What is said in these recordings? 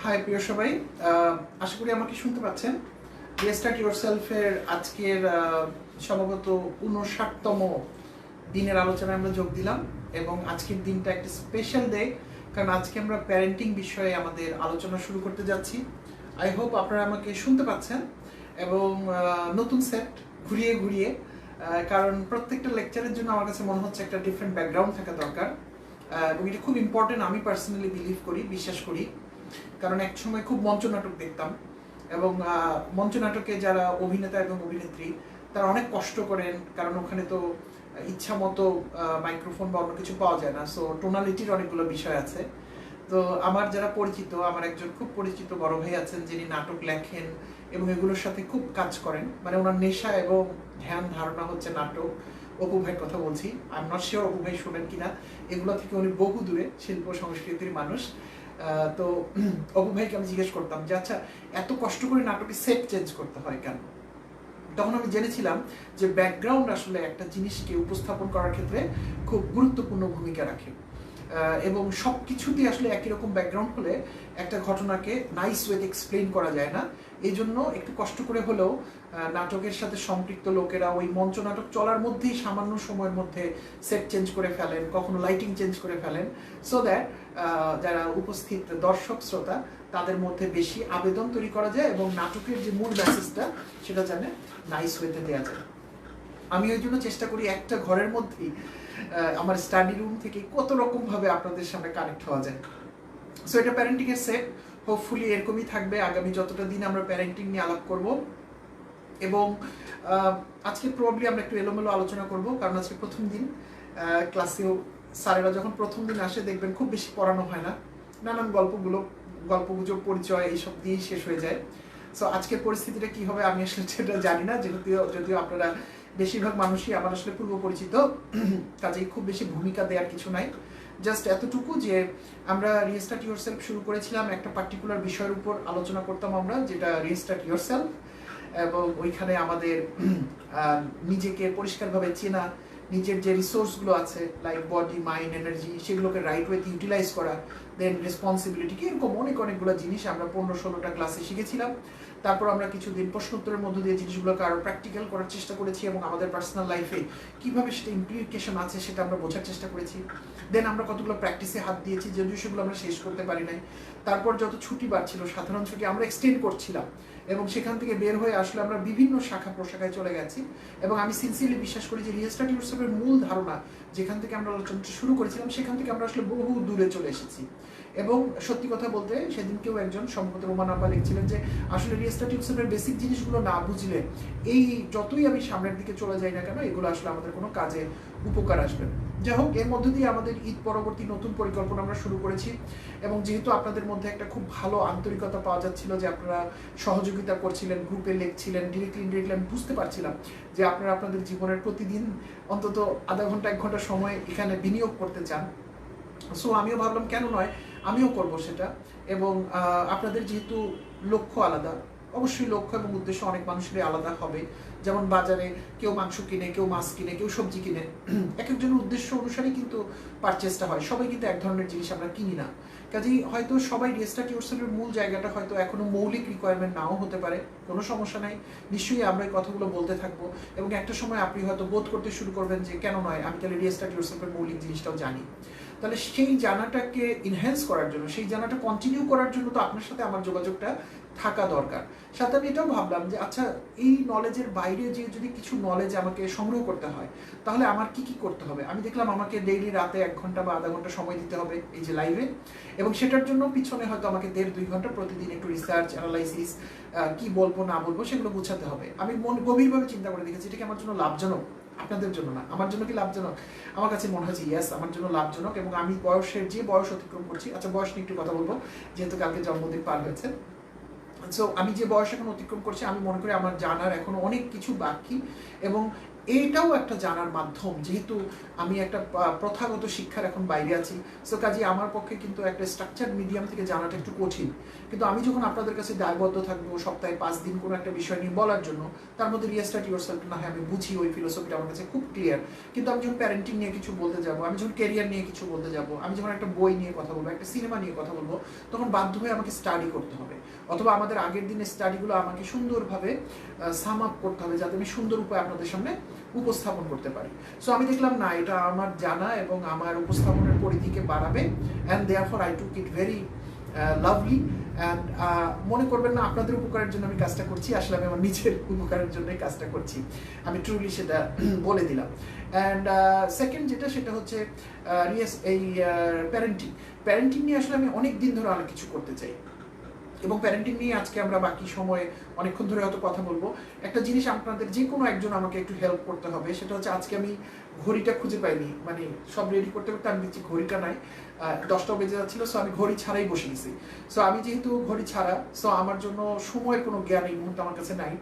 High প্রিয় সবাই, আশা করি আমাকে শুনতে পাচ্ছেন। রিস্টার্ট ইয়োরসেলফের আজকের সম্ভবত 59তম দিনের আলোচনায় আমরা যোগ দিলাম এবং আজকের দিনটা একটা স্পেশাল ডে, কারণ আজকে আমরা প্যারেন্টিং বিষয়ে আমাদের আলোচনা শুরু করতে যাচ্ছি। আই হোপ আপনারা আমাকে শুনতে পাচ্ছেন এবং নতুন সেট ঘুরিয়ে ঘুরিয়ে, কারণ প্রত্যেকটা লেকচারের জন্য আমার কাছে মনে হচ্ছে একটা ডিফারেন্ট ব্যাকগ্রাউন্ড থাকা দরকার এবং এটা খুব ইম্পর্টেন্ট। আমি পার্সোনালি বিশ্বাস করি, কারণ এক সময় খুব মঞ্চ নাটক দেখতাম এবং মঞ্চ নাটকে যারা অভিনেতা এবং অভিনেত্রী তারা অনেক কষ্ট করেন, কারণ ওখানে তো ইচ্ছা মতো মাইক্রোফোন বা অন্য কিছু পাওয়া যায় না। সো টোনালিটির অনেকগুলো বিষয় আছে। তো আমার যারা পরিচিত, আমার একজন খুব পরিচিত বড় ভাই আছেন যিনি নাটক লেখেন এবং এগুলোর সাথে খুব কাজ করেন, মানে ওনার নেশা এবং ধ্যান ধারণা হচ্ছে নাটক। অপু ভাইয়ের কথা বলছি, I am not sure Apu ভাই শোনেন কিনা। এগুলো থেকে উনি বহু দূরে শিল্প সংস্কৃতির মানুষ। তো অপু ভাইকে আমি জিজ্ঞেস করতাম যে আচ্ছা, এত কষ্ট করে নাটকে সেট চেঞ্জ করতে হয় কেন? তখন আমি জেনেছিলাম যে ব্যাকগ্রাউন্ড আসলে একটা জিনিসকে উপস্থাপন করার ক্ষেত্রে খুব গুরুত্বপূর্ণ ভূমিকা রাখে এবং সব কিছুতেই আসলে একই রকম ব্যাকগ্রাউন্ড হলে একটা ঘটনাকে নাইস ওয়েতে এক্সপ্লেইন করা যায় না। এই জন্য একটু কষ্ট করে হলেও নাটকের সাথে সম্পৃক্ত লোকেরা ওই মঞ্চ নাটক চলার মধ্যেই সামান্য সময়ের মধ্যে সেট চেঞ্জ করে ফেলেন, কখনো লাইটিং চেঞ্জ করে ফেলেন, সো দ্যাট যারা উপস্থিত দর্শক শ্রোতা তাদের মধ্যে বেশি আবেদন তৈরি করা যায় এবং নাটকের যে মূল মেসেজটা সেটা জানে নাইস ওয়েতে দেওয়া যায়। আমি ওই জন্য চেষ্টা করি একটা ঘরের মধ্যেই আমার স্টাডি রুম থেকে কত রকমভাবে আপনাদের সামনে কানেক্ট হওয়া যায়। সো এটা প্যারেন্টিং এর সেট, হোপফুলি এরকমই থাকবে আগামী যতটা দিন আমরা প্যারেন্টিং নিয়ে আলাপ করব। এবং আজকে প্রবাবলি আমরা একটু এলোমেলো আলোচনা করব, কারণ আজকে প্রথম দিন ক্লাসেও স্যারেরা যখন প্রথম দিন আসে দেখবেন খুব বেশি পড়ানো হয় না, নানান গল্পগুজব পরিচয় এইসব দিয়েই শেষ হয়ে যায়। সো আজকের পরিস্থিতিটা কি হবে আমি আসলে সেটা জানি না, যদিও আপনারা বেশিরভাগ মানুষই আমার আসলে পূর্ব পরিচিত, কাজেই খুব বেশি ভূমিকা দেওয়ার কিছু নাই। জাস্ট এতটুকু যে আমরা রিস্টার্ট ইয়োরসেলফ শুরু করেছিলাম একটা পার্টিকুলার বিষয়ের উপর আলোচনা করতাম আমরা, যেটা রিস্টার্ট ইয়োরসেলফ, এবং ওইখানে আমাদের নিজেকে পরিষ্কারভাবে চেনা, নিজের যে রিসোর্সগুলো আছে লাইক বডি, মাইন্ড, এনার্জি, সেগুলোকে রাইট ওয়েতে ইউটিলাইজ করা, দেন রেসপন্সিবিলিটি, এরকম অনেকগুলো জিনিস আমরা 15-16টা ক্লাসে শিখেছিলাম। তারপর আমরা কিছুদিন প্রশ্ন উত্তরের মধ্য দিয়ে জিনিসগুলোকে আরও প্র্যাকটিক্যাল করার চেষ্টা করেছি এবং আমাদের পার্সোনাল লাইফে কীভাবে সেটা ইমপ্লিকেশন আছে সেটা আমরা বোঝার চেষ্টা করেছি। দেন আমরা কতগুলো প্র্যাকটিসে হাত দিয়েছি, যদিও সেগুলো আমরা শেষ করতে পারি নাই। তারপর যত ছুটি বাড়ছিল, সাধারণ ছুটি আমরা এক্সটেন্ড করছিলাম এবং সেখান থেকে বের হয়ে আসলে আমরা বিভিন্ন শাখা প্রশাখায় চলে গেছি। এবং আমি সিনসিয়ারলি বিশ্বাস করি যে রিস্টার্ট ইয়োরসেলফের মূল ধারণা যেখান থেকে আমরা আলোচনাটা শুরু করেছিলাম সেখান থেকে আমরা আসলে বহু দূরে চলে এসেছি। এবং সত্যি কথা বলতে সেদিনকেও একজন সম্ভবত রোমান আব্বা লিখছিলেন যে আসলে রিস্টার্ট ইয়োরসেলফের বেসিক জিনিসগুলো না বুঝলে এই যতই আমি সামনের দিকে চলে যাই না কেন, এগুলো আসলে আমাদের কোনো কাজে উপকার আসবে না। যাই হোক, এর মধ্যে দিয়ে আমাদের ঈদ পরবর্তী নতুন পরিকল্পনা আমরা শুরু করেছি এবং যেহেতু আপনাদের মধ্যে একটা খুব ভালো আন্তরিকতা পাওয়া যাচ্ছিল যে আপনারা সহযোগিতা করছিলেন, গ্রুপে লিখছিলেন, ডিরেক্টলি ইনডিরেক্টলি আমি বুঝতে পারছিলাম যে আপনারা আপনাদের জীবনের প্রতিদিন অন্তত আধা ঘন্টা 1 ঘন্টা সময় এখানে বিনিয়োগ করতে চান। সো আমিও ভাবলাম কেন নয়, আমিও করব সেটা। এবং আপনাদের যেহেতু লক্ষ্য আলাদা, অবশ্যই লক্ষ্য এবং উদ্দেশ্য অনেক মানুষেরই আলাদা হবে। যেমন বাজারে কেউ মাংস কিনে, কেউ মাছ কিনে, কেউ সবজি কিনে, এক একজনের উদ্দেশ্য অনুসারেই কিন্তু পারচেসটা হয়। সবাই কিন্তু এক ধরনের জিনিস আমরা কিনি না। কাজেই হয়তো সবাই রিস্টার্ট ইয়োরসেলফের মূল জায়গাটা হয়তো এখনো মৌলিক রিকোয়ারমেন্ট নাও হতে পারে, কোনো সমস্যা নাই। নিশ্চয়ই আমরা এই কথাগুলো বলতে থাকবো এবং একটা সময় আপনি হয়তো বোধ করতে শুরু করবেন যে কেন নয়, আমি তাহলে রিস্টার্ট ইয়োরসেলফের মৌলিক জিনিসটাও জানি। তাহলে সেই জানাটাকে ইনহ্যান্স করার জন্য, সেই জানাটা কন্টিনিউ করার জন্য তো আপনার সাথে আমার যোগাযোগটা থাকা দরকার। সাথে আমি এটাও ভাবলাম যে আচ্ছা, এই নলেজের বাইরে যে যদি কিছু নলেজ আমাকে সংগ্রহ করতে হয় তাহলে আমার কি করতে হবে। আমি দেখলাম আমাকে ডেইলি রাতে 1 ঘন্টা বা আধা ঘন্টা সময় দিতে হবে এই যে লাইভে, এবং সেটার জন্য পিছনে হয়তো আমাকে 1.5-2 ঘন্টা প্রতিদিন একটু রিসার্চ, অ্যানালাইসিস, কি বলবো না বলবো সেগুলো বোঝাতে হবে। আমি গভীরভাবে চিন্তা করে দেখেছি এটা কি আমার জন্য লাভজনক, আপনাদের জন্য না, আমার জন্য কি লাভজনক? আমার কাছে মনে হয়েছে ইয়েস, আমার জন্য লাভজনক। এবং আমি যে বয়স অতিক্রম করছি, আচ্ছা বয়স নিয়ে একটু কথা বলবো যেহেতু কালকে জন্মদিন পার হয়েছে। সো আমি যে বয়স এখন অতিক্রম করছি, আমি মনে করি আমার জানার এখনো অনেক কিছু বাকি এবং এইটাও একটা জানার মাধ্যম, যেহেতু আমি একটা প্রথাগত শিক্ষার এখন বাইরে আছি। সো কাজে আমার পক্ষে কিন্তু একটা স্ট্রাকচার মিডিয়াম থেকে জানাটা একটু কঠিন। কিন্তু আমি যখন আপনাদের কাছে দায়বদ্ধ থাকবো সপ্তাহে 5 দিন কোনো একটা বিষয় নিয়ে বলার জন্য, তার মধ্যে রিস্টার্ট ইয়োরসেলফ না হয় আমি বুঝি, ওই ফিলোসফিটা আমার কাছে খুব ক্লিয়ার। কিন্তু আমি যখন প্যারেন্টিং নিয়ে কিছু বলতে যাবো, আমি যখন ক্যারিয়ার নিয়ে কিছু বলতে যাবো, আমি যখন একটা বই নিয়ে কথা বলবো, একটা সিনেমা নিয়ে কথা বলবো, তখন বাধ্য হয়ে আমাকে স্টাডি করতে হবে, অথবা আমাদের আগের দিনের স্টাডিগুলো আমাকে সুন্দরভাবে সাম আপ করতে হবে, যাতে আমি সুন্দর উপায়ে আপনাদের সামনে উপস্থাপন করতে পারি। সো আমি দেখলাম না, এটা আমার জানা এবং আমার উপস্থাপনের পরিধিকে বাড়াবে, and therefore I took it very lovely. And মনে করবেন না আপনাদের উপকারের জন্য আমি কাজটা করছি, আসলে আমি আমার নিজের উপকারের জন্যই কাজটা করছি, আমি ট্রুলি সেটা বলে দিলাম। অ্যান্ড সেকেন্ড যেটা, সেটা হচ্ছে এই প্যারেন্টিং নিয়ে আসলে আমি অনেক দিন ধরে অনেক কিছু করতে চাই, এবং প্যারেন্টিং নিয়ে আজকে আমরা বাকি সময়ে অনেকক্ষণ ধরে হয়তো কথা বলবো। একটা জিনিস আপনাদের যে কোনো একজন আমাকে একটু হেল্প করতে হবে, সেটা হচ্ছে আজকে আমি ঘড়িটা খুঁজে পাইনি, মানে সব রেডি করতে করতে আমি দেখছি ঘড়িটা নাই, 10টা বেজে যাচ্ছিল। সো আমি ঘড়ি ছাড়াই বসে গেছি। সো আমি যেহেতু ঘড়ি ছাড়া, সো আমার জন্য সময়ের কোনো জ্ঞান এই মুহূর্তে আমার কাছে নাই।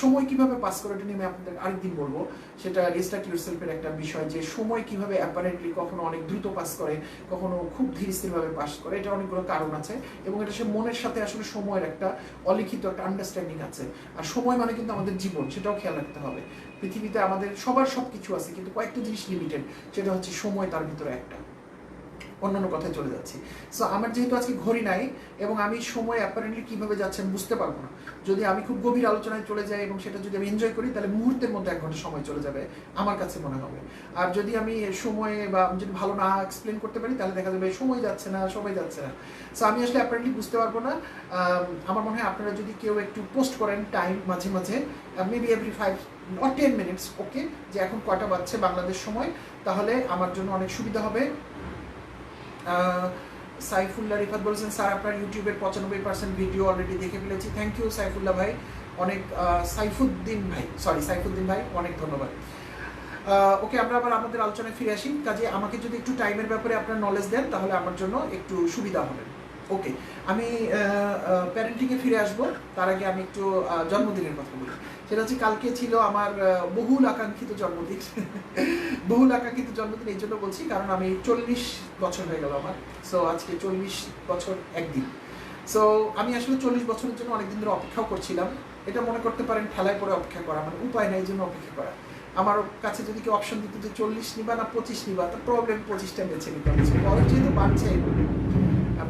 সময় কিভাবে পাস করে এটা নিয়ে আমি আপনাদের আরেকদিন বলবো। সেটা রিস্টার্ট ইয়োরসেলফের একটা বিষয়, যে সময় কিভাবে অ্যাপারেন্টলি কখনো অনেক দ্রুত পাস করে, কখনো খুব ধীর স্থিরভাবে পাস করে। এটা অনেকগুলো কারণ আছে, এবং এটা সে মনের সাথে আসলে সময়ের একটা অলিখিত একটা আন্ডারস্ট্যান্ডিং আছে। আর সময় মানে কিন্তু আমাদের জীবন, সেটাও খেয়াল রাখতে হবে। পৃথিবীতে আমাদের সবার সব কিছু আছে, কিন্তু কয়েকটা জিনিস লিমিটেড, সেটা হচ্ছে সময় তার ভিতরে একটা। অন্যান্য কথায় চলে যাচ্ছি। সো আমার যেহেতু আজকে ঘড়ি নাই, এবং আমি সময় অ্যাপারেন্টলি কীভাবে যাচ্ছে আমি বুঝতে পারবো না। যদি আমি খুব গভীর আলোচনায় চলে যাই এবং সেটা যদি আমি এনজয় করি, তাহলে মুহূর্তের মধ্যে 1 ঘন্টা সময় চলে যাবে আমার কাছে মনে হবে। আর যদি আমি সময়ে বা আমি যদি ভালো না এক্সপ্লেন করতে পারি, তাহলে দেখা যাবে সময় যাচ্ছে না, সময় যাচ্ছে না। সো আমি আসলে অ্যাপারেন্টলি বুঝতে পারবো না। আমার মনে হয় আপনারা যদি কেউ একটু পোস্ট করেন টাইম মাঝে মাঝে, মেবি এভরি 5 or 10 minutes, ওকে, যে এখন কয়টা বাজছে বাংলাদেশ সময়, তাহলে আমার জন্য অনেক সুবিধা হবে। সাইফুল্লাহ রিফাত বলছেন, স্যার আপনার ইউটিউবের 95% ভিডিও অলরেডি দেখে ফেলেছি। থ্যাংক ইউ সাইফুল্লাহ ভাই, অনেক সাইফুদ্দিন ভাই অনেক ধন্যবাদ। ওকে, আমরা আবার আমাদের আলোচনায় ফিরে আসি। কাজে আমাকে যদি একটু টাইমের ব্যাপারে আপনার নলেজ দেন, তাহলে আমার জন্য একটু সুবিধা হবে। ওকে, আমি প্যারেন্টিংয়ে ফিরে আসবো। তার আগে আমি একটু জন্মদিনের কথা বলি। সেটা হচ্ছে কালকে ছিল আমার বহুল আকাঙ্ক্ষিত জন্মদিন। বহুল আকাঙ্ক্ষিত জন্মদিন এই জন্য বলছি, কারণ আমি 40 বছর হয়ে গেল আমার। সো আজকে 40 বছর একদিন। সো আমি আসলে 40 বছরের জন্য অনেকদিন ধরে অপেক্ষাও করছিলাম। এটা মনে করতে পারেন ঠেলায় পরে অপেক্ষা করা, মানে উপায় নাই, এই জন্য অপেক্ষা করা। আমার কাছে যদি কেউ অপশন দিত যে 40 নিবা না 25 নিবা, তো প্রবলেম 25টা বেছে নিতে হবে। বয়স যেহেতু বাড়ছে,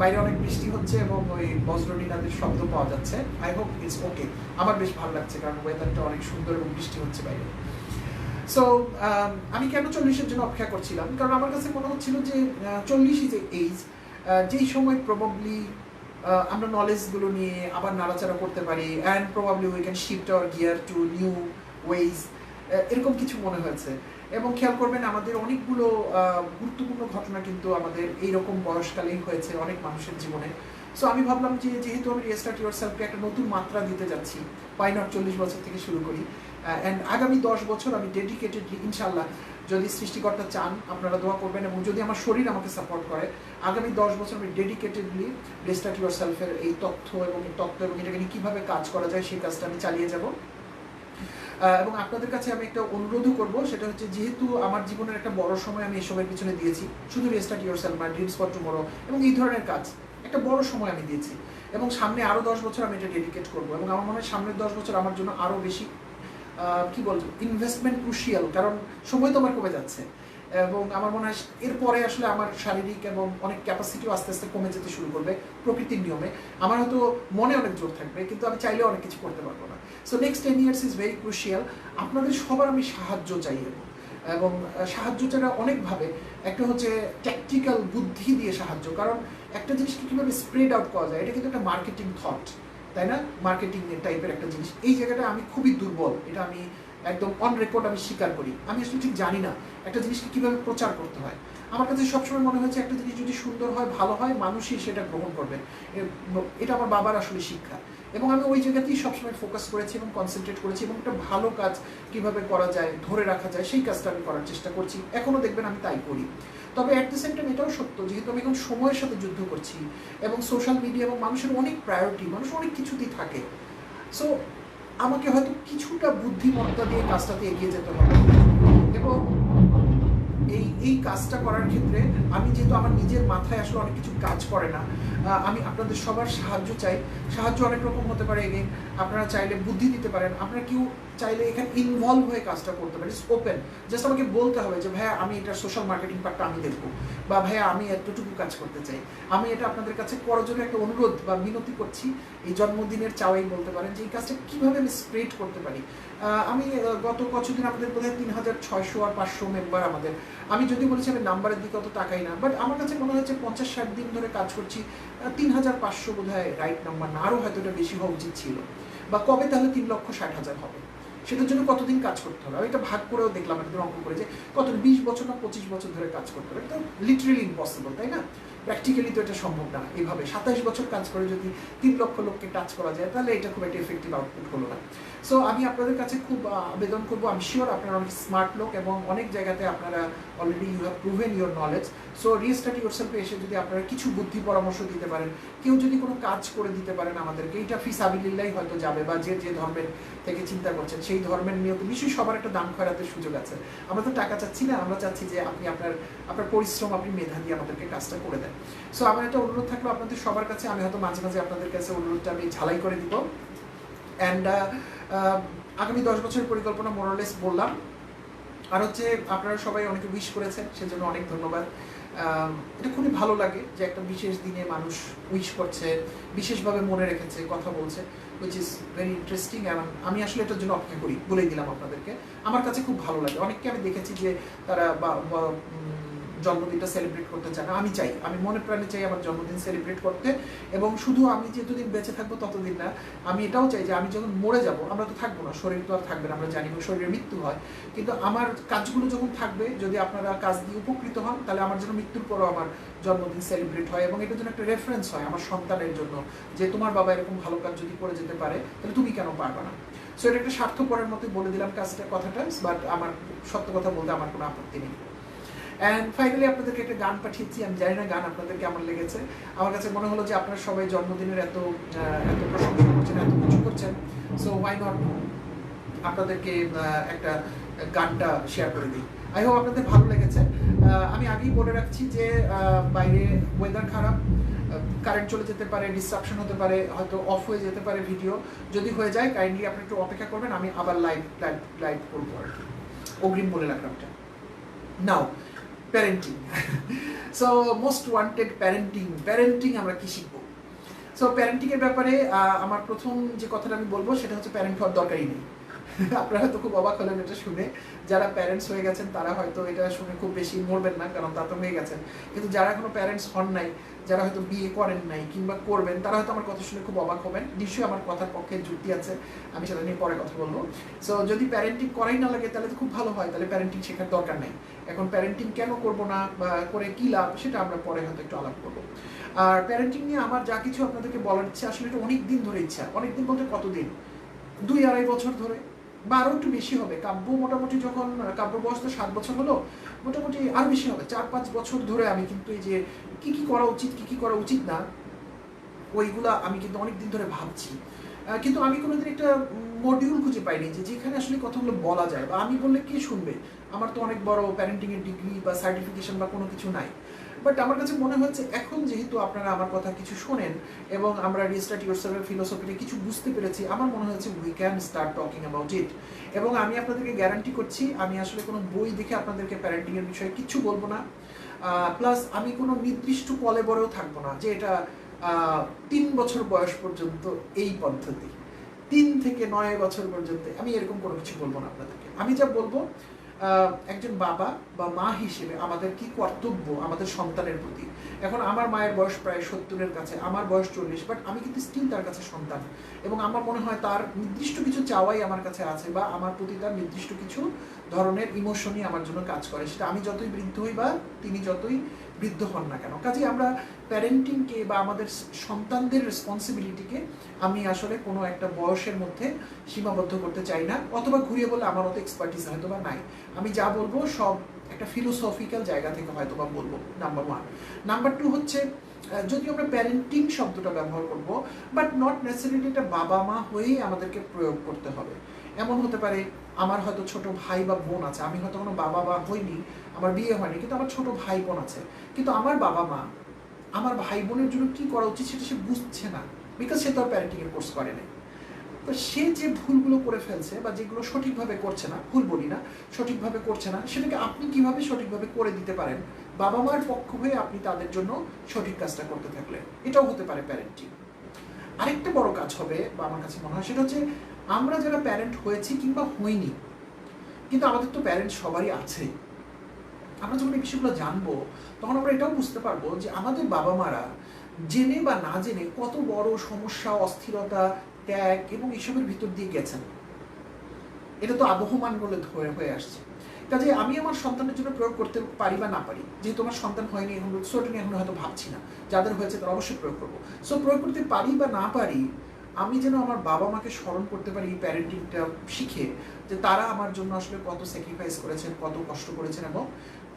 বাইরে অনেক বৃষ্টি হচ্ছে এবং ওই বজ্রনীনাদের শব্দ পাওয়া যাচ্ছে। I hope it's okay. আমার বেশ ভালো লাগছে, কারণ ওয়েদারটা অনেক সুন্দর এবং বৃষ্টি হচ্ছে বাইরে। সো আমি কেন 40-এর জন্য অপেক্ষা করছিলাম, কারণ আমার কাছে মনে হচ্ছিল যে 40 ইজ এ এজ, যেই সময় প্রবাবলি আমরা নলেজগুলো নিয়ে আবার নাড়াচাড়া করতে পারি, and probably we can shift our gear to new ways, এরকম কিছু মনে হয়েছে। এবং খেয়াল করবেন, আমাদের অনেকগুলো গুরুত্বপূর্ণ ঘটনা কিন্তু আমাদের এইরকম বয়সকালেই হয়েছে অনেক মানুষের জীবনে। সো আমি ভাবলাম যে যেহেতু আমি রিস্টার্ট ইয়োরসেলফকে একটা নতুন মাত্রা দিতে যাচ্ছি, পাই নট 40 বছর থেকে শুরু করি, অ্যান্ড আগামী 10 বছর আমি ডেডিকেটেডলি, ইনশাল্লাহ যদি সৃষ্টিকর্তা চান, আপনারা দোয়া করবেন, এবং যদি আমার শরীর আমাকে সাপোর্ট করে, আগামী 10 বছর আমি ডেডিকেটেডলি রিস্টার্ট ইয়োরসেলফের এই তথ্য এবং এটাকে নিয়ে কীভাবে কাজ করা যায় সেই কাজটা আমি চালিয়ে যাব। এবং আপনাদের কাছে আমি একটা অনুরোধও করবো, সেটা হচ্ছে যেহেতু আমার জীবনের একটা বড় সময় আমি এসবের পিছনে দিয়েছি, শুধু restart yourself, my dreams for tomorrow এবং এই ধরনের কাজ, একটা বড় সময় আমি দিয়েছি, এবং সামনে আরও 10 বছর আমি এটা ডেডিকেট করবো। এবং আমার মনে হয় সামনের 10 বছর আমার জন্য আরও বেশি কি বলবো, ইনভেস্টমেন্ট ক্রুশিয়াল, কারণ সময় তো আমার কমে যাচ্ছে, এবং আমার মনে হয় এরপরে আসলে আমার শারীরিক এবং অনেক ক্যাপাসিটিও আস্তে আস্তে কমে যেতে শুরু করবে প্রকৃতির নিয়মে। আমার হয়তো মনে অনেক জোর থাকবে, কিন্তু আমি চাইলেও অনেক কিছু করতে পারবো না। So next 10 years is very crucial. আপনাদের সবার আমি সাহায্য চাই, এবং সাহায্য চাইটা অনেকভাবে। একটা হচ্ছে ট্যাকটিক্যাল বুদ্ধি দিয়ে সাহায্য, কারণ একটা জিনিসকে কীভাবে স্প্রেড আউট করা যায়, এটা কিন্তু একটা মার্কেটিং থট, তাই না? মার্কেটিং টাইপের একটা জিনিস। এই জায়গাটা আমি খুবই দুর্বল, এটা আমি একদম অন রেকর্ড আমি স্বীকার করি। আমি আসলে ঠিক জানি না একটা জিনিসকে কীভাবে প্রচার করতে হয়। আমার কাছে সবসময় মনে হয়েছে একটা জিনিস যদি সুন্দর হয়, ভালো হয়, মানুষই সেটা গ্রহণ করবে। এটা আমার বাবার আসলে শিক্ষা, এবং আমি ওই জায়গাতেই সবসময় ফোকাস করেছি এবং কনসেন্ট্রেট করেছি, এবং একটা ভালো কাজ কীভাবে করা যায়, ধরে রাখা যায়, সেই কাজটা আমি করার চেষ্টা করছি। এখনও দেখবেন আমি তাই করি। তবে অ্যাট দ্য সেম টাইম এটাও সত্য, যেহেতু আমি এখন সময়ের সাথে যুদ্ধ করছি, এবং সোশ্যাল মিডিয়া এবং মানুষের অনেক প্রায়োরিটি, মানুষ অনেক কিছুতেই থাকে। সো আমাকে হয়তো কিছুটা বুদ্ধিমত্তা দিয়ে কাজটাতে এগিয়ে যেতে হবে। এবং এই কাজটা করার ক্ষেত্রে আমি যেহেতু আমার নিজের মাথায় আসলে অনেক কিছু কাজ করে না, আমি আপনাদের সবার সাহায্য চাই। সাহায্য অনেক রকম হতে পারে। এগেইন আপনারা চাইলে বুদ্ধি দিতে পারেন, আপনারা কেউ চাইলে এখানে ইনভলভ হয়ে কাজটা করতে পারেন। It's open. জাস্ট আমাকে বলতে হবে যে ভাইয়া আমি এটা সোশ্যাল মার্কেটিং পার্টটা আমি দেখবো, বা ভাইয়া আমি এতটুকু কাজ করতে চাই। আমি এটা আপনাদের কাছে করার জন্য একটা অনুরোধ বা মিনতি করছি। এই জন্মদিনের চাওয়াই বলতে পারেন যে এই কাজটা কীভাবে আমি স্প্রেড করতে পারি। আমি গত কিছুদিন আমাদের বোধহয় 3600 আর 500 মেম্বার আমাদের। আমি যদি বলেছি আমি নাম্বারের দিকে অত তাকাই না, বাট আমার কাছে মনে হচ্ছে 50-60 দিন ধরে কাজ করছি। 3500 বোধ হয় রাইট নাম্বার না, আরও হয়তো এটা বেশি হওয়া উচিত ছিল। বা কবে তাহলে 3,60,000 হবে, সেটার জন্য কতদিন কাজ করতে হবে। আমি এটা ভাগ করেও দেখলাম, একদম অঙ্ক করে যে কত 20 বছর না 25 বছর ধরে কাজ করতে হবে। এটা লিটারেলি ইম্পসিবল, তাই না? প্র্যাকটিক্যালি তো এটা সম্ভব না। এইভাবে 27 বছর কাজ করে যদি 3 লক্ষ লোককে টাচ করা যায়, তাহলে এটা খুব একটা এফেক্টিভ আউটপুট হলো না। সো আমি আপনাদের কাছে খুব আবেদন করবো, আমি শিওর আপনারা অনেক স্মার্ট লোক এবং অনেক জায়গাতে আপনারা already you have proven your knowledge. So restart ইউরসেলফে এসে যদি আপনারা কিছু বুদ্ধি পরামর্শ দিতে পারেন, কেউ যদি কোনো কাজ করে দিতে পারেন আমাদেরকে, এটা ফিসাবিলিল্লাহি হয়তো যাবে, বা যে যে ধর্মের থেকে চিন্তা করছেন সেই ধর্মের নিয়ত নিশ্চয়ই সবার একটা দান খয়রাতের সুযোগ আছে। আমরা তো টাকা চাচ্ছি না, আমরা চাচ্ছি যে আপনি আপনার পরিশ্রম, আপনি মেধা দিয়ে আমাদেরকে কাজটা করে দেন। সো আমার একটা অনুরোধ থাকলো আপনাদের সবার কাছে, আমি হয়তো মাঝে মাঝে আপনাদের কাছে অনুরোধটা আমি ঝালাই করে দিব। অ্যান্ড আগামী 10 বছরের পরিকল্পনা মোরালেস বললাম। আর হচ্ছে আপনারা সবাই অনেকে উইশ করেছেন, সেজন্য অনেক ধন্যবাদ। এটা খুবই ভালো লাগে যে একটা বিশেষ দিনে মানুষ উইশ করছে, বিশেষভাবে মনে রেখেছে, কথা বলছে, উইচ ইজ ভেরি ইন্টারেস্টিং। এবং আমি আসলে এটার জন্য অপেক্ষা করি, বলেই দিলাম আপনাদেরকে। আমার কাছে খুব ভালো লাগে। অনেককে আমি দেখেছি যে তারা জন্মদিনটা সেলিব্রেট করতে চায় না। আমি চাই, আমি মনে প্রাণে চাই আমার জন্মদিন সেলিব্রেট করতে। এবং শুধু আমি যতদিন বেঁচে থাকবো ততদিন না, আমি এটাও চাই যে আমি যখন মরে যাব, আমরা তো থাকবো না, শরীর তো আর থাকবে না, আমরা জানি শরীরের মৃত্যু হয়, কিন্তু আমার কাজগুলো যখন থাকবে, যদি আপনারা কাজ দিয়ে উপকৃত হন, তাহলে আমার জন্য মৃত্যুর পরও আমার জন্মদিন সেলিব্রেট হয় এবং এটার জন্য একটা রেফারেন্স হয় আমার সন্তানের জন্য, যে তোমার বাবা এরকম ভালো কাজ যদি করে যেতে পারে, তাহলে তুমি কেন পারবে না। সো এটা একটা স্বার্থপরের মতো বলে দিলাম কথাটা, বাট আমার সত্য কথা বলতে আমার কোনো আপত্তি নেই। অ্যান্ড ফাইনালি আপনাদেরকে একটা গান পাঠিয়েছি। আমি জানি না গান আপনাদের কেমন লেগেছে। আমার কাছে মনে হলো যে আপনারা সবাই জন্মদিনের এত প্রশংসা করছেন, এত কিছু করছেন, সো ওয়াই নট আপনাদেরকে একটা গানটা শেয়ার করে দিই। আই হোপ আপনাদের ভালো লেগেছে। আমি আগেই বলে রাখছি যে বাইরে ওয়েদার খারাপ, কারেন্ট চলে যেতে পারে, ডিসরাপশন হতে পারে, হয়তো অফ হয়ে যেতে পারে ভিডিও। যদি হয়ে যায় কাইন্ডলি আপনি একটু অপেক্ষা করবেন, আমি আবার লাইভ করবো আর কি। অগ্রিম বলে রাখলাম। Now parenting. So most wanted parenting আমরা কি শিখবো? সো প্যারেন্টিংয়ের ব্যাপারে আমার প্রথম যে কথাটা আমি বলবো সেটা হচ্ছে প্যারেন্ট হওয়ার দরকারই নেই। আপনারা হয়তো খুব অবাক হলেন এটা শুনে। যারা প্যারেন্টস হয়ে গেছেন তারা হয়তো এটা শুনে খুব বেশি মরবেন না, কারণ তা তো হয়ে গেছেন। কিন্তু যারা এখনো প্যারেন্টস হন নাই, যারা হয়তো বিয়ে করেন নাই কিংবা করবেন, তারা হয়তো আমার কথা শুনে খুব অবাক হবেন। নিশ্চয়ই আমার কথার পক্ষে যুক্তি আছে, আমি সেটা নিয়ে পরে কথা বলবো। সো যদি প্যারেন্টিং করাই না লাগে তাহলে তো খুব ভালো হয়, তাহলে প্যারেন্টিং শেখার দরকার নেই। এখন প্যারেন্টিং কেন করবো না বা করে কী লাভ, সেটা আমরা পরে হয়তো একটু আলাপ করবো। আর প্যারেন্টিং নিয়ে আমার যা কিছু আপনাদেরকে বলার ইচ্ছা, আসলে এটা অনেক দিন ধরে ইচ্ছা। অনেক দিন বলতে কতদিন, 2-2.5 বছর ধরে, বা আরও একটু বেশি হবে। কাব্য মোটামুটি যখন কাব্য বয়স তো 7 বছর হলো, মোটামুটি আরও বেশি হবে, 4-5 বছর ধরে আমি কিন্তু এই যে কী কী করা উচিত, কী কী করা উচিত না, ওইগুলা আমি কিন্তু অনেক দিন ধরে ভাবছি। কিন্তু আমি কোনোদিন একটা মডিউল খুঁজে পাইনি যে যেখানে আসলে কথাগুলো বলা যায়, বা আমি বললে কে শুনবে। আমার তো অনেক বড় প্যারেন্টিংয়ের ডিগ্রি বা সার্টিফিকেশন বা কোনো কিছু নাই। বাট আমার কাছে মনে হচ্ছে এখন যেহেতু আপনারা আমার কথা কিছু শোনেন এবং আমরা রিস্টার্ট ইউরসেলফের ফিলোসফিতে কিছু বুঝতে পেরেছি, আমার মনে হচ্ছে we can start talking about it. এবং আমি আপনাদেরকে গ্যারান্টি করছি, আমি আসলে কোনো বই দেখে আপনাদেরকে প্যারেন্টিংয়ের বিষয়ে কিছু বলবো না। প্লাস আমি কোনো নির্দিষ্ট কলেবরেও থাকবো না যে এটা 3 বছর বয়স পর্যন্ত এই পদ্ধতি, 3 থেকে 9 বছর পর্যন্ত, আমি এরকম কোনো কিছু বলবো না আপনাদেরকে। আমি যা বলবো, একজন বাবা বা মা হিসেবে আমাদের কি কর্তব্য আমাদের সন্তানের প্রতি। এখন আমার মায়ের বয়স প্রায় 70-এর কাছে, আমার বয়স 40, বাট আমি কিন্তু স্টিল তার কাছে সন্তান। এবং আমার মনে হয় তার নির্দিষ্ট কিছু চাওয়াই আমার কাছে আছে, বা আমার প্রতি তার নির্দিষ্ট কিছু ধরনের ইমোশনই আমার জন্য কাজ করে, সেটা আমি যতই বৃদ্ধ হই বা তিনি যতই বৃদ্ধ হন না কেন। কাজে আমরা প্যারেন্টিংকে বা আমাদের সন্তানদের রেসপন্সিবিলিটিকে আমি আসলে কোনো একটা বয়সের মধ্যে সীমাবদ্ধ করতে চাই না, অথবা ঘুরিয়ে বলে আমার অত এক্সপার্টিস হয়তো বা নাই। আমি যা বলবো সব একটা ফিলোসফিক্যাল জায়গা থেকে হয়তো বা বলবো, নাম্বার 1। নাম্বার 2 হচ্ছে যদি আমরা প্যারেন্টিং শব্দটা ব্যবহার করব, বাট নট নেসেসারিলি এটা বাবা মা হয়েই আমাদেরকে প্রয়োগ করতে হবে। এমন হতে পারে আমার হয়তো ছোট ভাই বা বোন আছে, আমি হয়তো কোনো বাবা মা হইনি, আমার বিয়ে হয়নি, কিন্তু আমার ছোট ভাই বোন আছে, কিন্তু আমার বাবা মা আমার ভাই বোনের জন্য কি করা উচিত সেটা সে বুঝছে না, বিকজ সে তো আর প্যারেন্টিংয়ের কোর্স করে নাই। তো সে যে ভুলগুলো করে ফেলছে বা যেগুলো সঠিকভাবে করছে না, ভুল বলি না, সঠিকভাবে করছে না, সেটাকে আপনি কিভাবে সঠিকভাবে করে দিতে পারেন বাবা মার পক্ষ হয়ে আপনি তাদের জন্য সঠিক কাজটা করতে থাকলে, এটাও হতে পারে প্যারেন্টিং। আরেকটা বড় কাজ হবে বা আমার কাছে মনে হয় সেটা হচ্ছে আমরা যারা প্যারেন্ট হয়েছি কিংবা হইনি, কিন্তু আমাদের তো প্যারেন্ট সবারই আছে, আমরা যখন এই বিষয়গুলো জানবো তখন আমরা এটাও বুঝতে পারবো যে আমাদের বাবা মারা জেনে বা না জেনে কত বড় সমস্যা, অস্থিরতা, ত্যাগ এবং এসবের ভিতর দিয়ে গেছেন। এটা তো আবহমান বলে হয়ে আসছে। কাজে আমি আমার সন্তানের জন্য প্রয়োগ করতে পারি বা না পারি, যেহেতু আমার সন্তান হয়নি এখন, ছোট নিয়ে এখন হয়তো ভাবছি না, যাদের হয়েছে তারা অবশ্যই প্রয়োগ করবো। সো প্রয়োগ করতে পারি বা না পারি, আমি যেন আমার বাবা মাকে স্মরণ করতে পারি এই প্যারেন্টিংটা শিখে, যে তারা আমার জন্য আসলে কত স্যাক্রিফাইস করেছেন, কত কষ্ট করেছেন এবং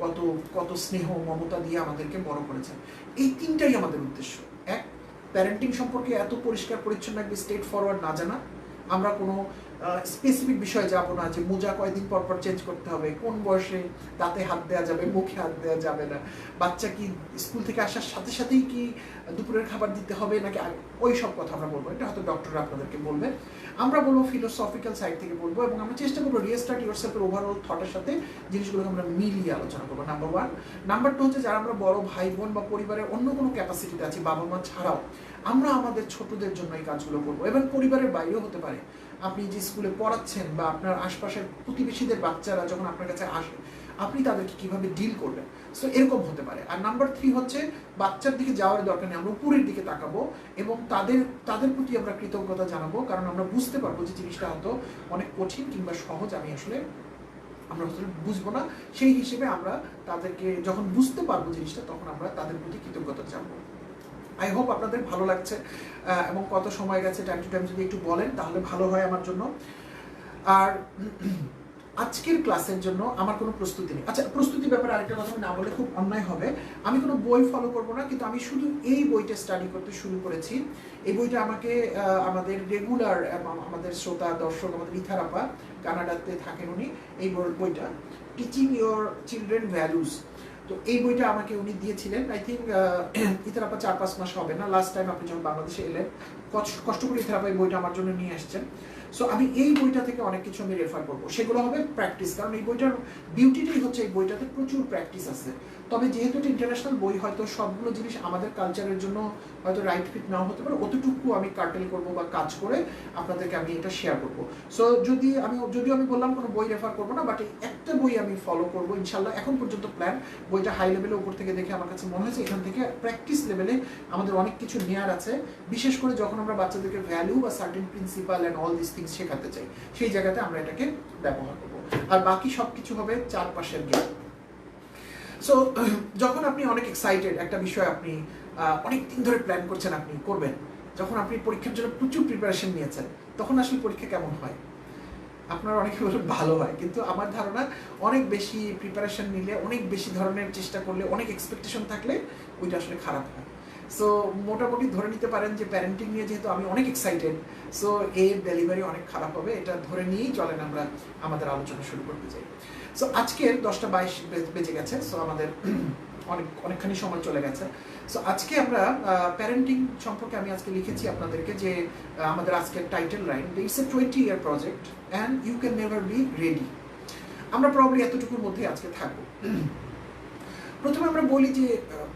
কত কত স্নেহ মমতা দিয়ে আমাদেরকে বড় করেছেন। এই তিনটাই আমাদের উদ্দেশ্য। এক, প্যারেন্টিং সম্পর্কে এত পরিষ্কার পরিচ্ছন্ন একদম স্ট্রেট ফরওয়ার্ড না জানা, আমরা কোনো স্পেসিফিক বিষয়ে যাব না যে মোজা কয়দিন পর পর চেঞ্জ করতে হবে, কোন বয়সে দাঁতে হাত দেওয়া যাবে, মুখে হাত দেওয়া যাবে না, বাচ্চা কি স্কুল থেকে আসার সাথে সাথেই কি দুপুরের খাবার দিতে হবে নাকি, ওই সব কথা আমরা বলবো। এটা হয়তো ডক্টররা আপনাদেরকে বলবে, আমরা বলবো ফিলোসফিক্যাল সাইড থেকে বলবো, এবং আমরা চেষ্টা করবো রিস্টার্ট ইয়োরসেলফের ওভারঅল থটের সাথে জিনিসগুলোকে আমরা মিলিয়ে আলোচনা করবো, নাম্বার ওয়ান। নাম্বার টু হচ্ছে যারা আমরা বড় ভাই বোন বা পরিবারের অন্য কোনো ক্যাপাসিটিতে আছি বাবা মা ছাড়াও, আমরা আমাদের ছোটদের জন্য এই কাজগুলো করবো। এবং পরিবারের বাইরেও হতে পারে, আপনি যে স্কুলে পড়াচ্ছেন বা আপনার আশপাশের প্রতিবেশীদের বাচ্চারা যখন আপনার কাছে আসে, আপনি তাদেরকে কিভাবে ডিল করবেন, সো এরকম হতে পারে। আর নাম্বার থ্রি হচ্ছে বাচ্চার দিকে যাওয়ার দরকার নেই, আমরা উপরের দিকে তাকাবো এবং তাদের প্রতি আমরা কৃতজ্ঞতা জানাবো, কারণ আমরা বুঝতে পারবো যে জিনিসটা হয়তো অনেক কঠিন কিংবা সহজ, আমরা আসলে বুঝবো না, সেই হিসেবে আমরা তাদেরকে যখন বুঝতে পারবো জিনিসটা, তখন আমরা তাদের প্রতি কৃতজ্ঞতা জানাবো। আই হোপ আপনাদের ভালো লাগছে এবং কত সময় গেছে টাইম টু টাইম যদি একটু বলেন তাহলে ভালো হয় আমার জন্য। আর আজকের ক্লাসের জন্য আমার কোনো প্রস্তুতি নেই। আচ্ছা, প্রস্তুতির ব্যাপারে আরেকটা কথা না বলে খুব অন্যায় হবে, আমি কোনো বই ফলো করবো না, কিন্তু আমি শুধু এই বইটা স্টাডি করতে শুরু করেছি। এই বইটা আমাকে আমাদের রেগুলার আমাদের শ্রোতা দর্শক, আমাদের ইথার আপা, কানাডাতে থাকেন উনি, এই বইটা টিচিং ইয়োর চিলড্রেন ভ্যালুজ, তো এই বইটা আমাকে উনি দিয়েছিলেন। আই থিঙ্ক ইথার আপা 4-5 মাস হবে না, লাস্ট টাইম আপনি যখন বাংলাদেশে এলেন কষ্ট করে ইথার আপা এই বইটা আমার জন্য নিয়ে আসছেন। সো আমি এই বইটা থেকে অনেক কিছু আমি রেফার করবো, সেগুলো হবে প্র্যাকটিস, কারণ এই বইটার বিউটিটাই হচ্ছে এই বইটাতে প্রচুর প্র্যাকটিস আছে। তবে যেহেতু এটা ইন্টারন্যাশনাল বই, হয়তো সবগুলো জিনিস আমাদের কালচারের জন্য হয়তো রাইট ফিট নাও হতে পারে, অতটুকু আমি কার্টেল করবো বা কাজ করে আপনাদেরকে আমি এটা শেয়ার করবো। সো যদিও আমি বললাম কোনো বই রেফার করবো না, বাট একটা বই আমি ফলো করবো ইনশাল্লাহ। এখন পর্যন্ত প্ল্যান, বইটা হাই লেভেলে উপর থেকে দেখে আমার কাছে মনে হয়েছে এখান থেকে প্র্যাকটিস লেভেলে আমাদের অনেক কিছু নেওয়ার আছে, বিশেষ করে যখন আমরা বাচ্চাদেরকে ভ্যালু বা certain principal and all this things শেখাতে চাই, সেই জায়গাতে আমরা এটাকে ব্যবহার করবো। আর বাকি সব কিছু হবে চারপাশের জ্ঞান। সো যখন আপনি অনেক এক্সাইটেড একটা বিষয়, আপনি অনেক দিন ধরে প্ল্যান করছেন আপনি করবেন, যখন আপনি পরীক্ষার জন্য প্রচুর প্রিপারেশন নিয়েছেন, তখন আসলে পরীক্ষা কেমন হয়? আপনার অনেকে বলুন ভালো হয়, কিন্তু আমার ধারণা অনেক বেশি প্রিপারেশন নিলে, অনেক বেশি ধরনের চেষ্টা করলে, অনেক এক্সপেকটেশন থাকলে ওইটা আসলে খারাপ হয়। সো মোটামুটি ধরে নিতে পারেন যে প্যারেন্টিং নিয়ে যেহেতু আমি অনেক এক্সাইটেড, সো এর ডেলিভারি অনেক খারাপ হবে, এটা ধরে নিয়েই চলেন আমরা আমাদের আলোচনা শুরু করতে চাই। সো আজকের 10:22 বেজে গেছে, সো আমাদের অনেকখানি সময় চলে গেছে। সো আজকে আমরা প্যারেন্টিং সম্পর্কে আমি আজকে লিখেছি আপনাদেরকে যে আমাদের আজকের title line, it's a 20-year project and you can never be ready. আমরা প্রবাবলি এতটুকুর মধ্যে আজকে থাকবো। প্রথমে আমরা বলি যে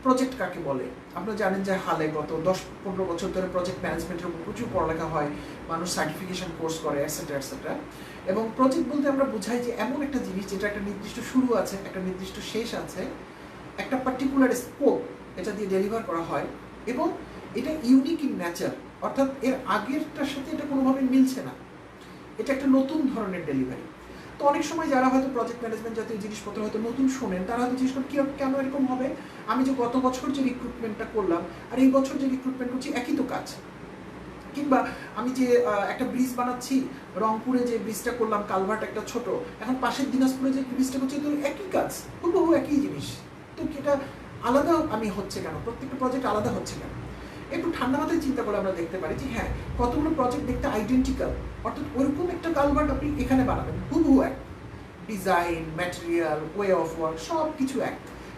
প্রজেক্ট কাকে বলে। আপনারা জানেন যে হালে গত 10-15 বছর ধরে প্রজেক্ট ম্যানেজমেন্টের উপর প্রচুর পড়ালেখা হয়, মানুষ সার্টিফিকেশন কোর্স করে, এটসেট্রা এটসেট্রা। এবং প্রজেক্ট বলতে আমরা বোঝাই যে এমন একটা জিনিস যেটা একটা নির্দিষ্ট শুরু আছে, একটা নির্দিষ্ট শেষ আছে, একটা পার্টিকুলার স্কোপ এটা দিয়ে ডেলিভার করা হয়, এবং এটা ইউনিক ইন নেচার, অর্থাৎ এর আগেরটার সাথে এটা কোনোভাবে মিলছে না, এটা একটা নতুন ধরনের ডেলিভারি। তো অনেক সময় যারা হয়তো প্রজেক্ট ম্যানেজমেন্ট জাতীয় জিনিসপত্র হয়তো নতুন শোনেন, তারা হয়তো জিজ্ঞেস করেন কেন এরকম হবে, আমি যে গত বছর যে রিক্রুটমেন্টটা করলাম আর এই বছর যে রিক্রুটমেন্ট করছি একই তো কাজ। কিংবা আমি যে একটা ব্রিজ বানাচ্ছি, রংপুরে যে ব্রিজটা করলাম কালভার্ট একটা ছোট, এখন পাশের দিনাজপুরে যে ব্রিজটা করছি, তো একই কাজ, হুবহু একই জিনিস, তো এটা আলাদা আমি হচ্ছে কেন, প্রত্যেকটা প্রজেক্ট আলাদা হচ্ছে কেন? একটু ঠান্ডা মাথায় চিন্তা করে আমরা দেখতে পারি যে হ্যাঁ, কতগুলো প্রজেক্ট দেখতে আইডেন্টিক্যাল, অর্থাৎ ওরকম একটা কালভার্ট আপনি এখানে বানাবেন, হুবহু এক, design, material, way of work সব কিছু এক,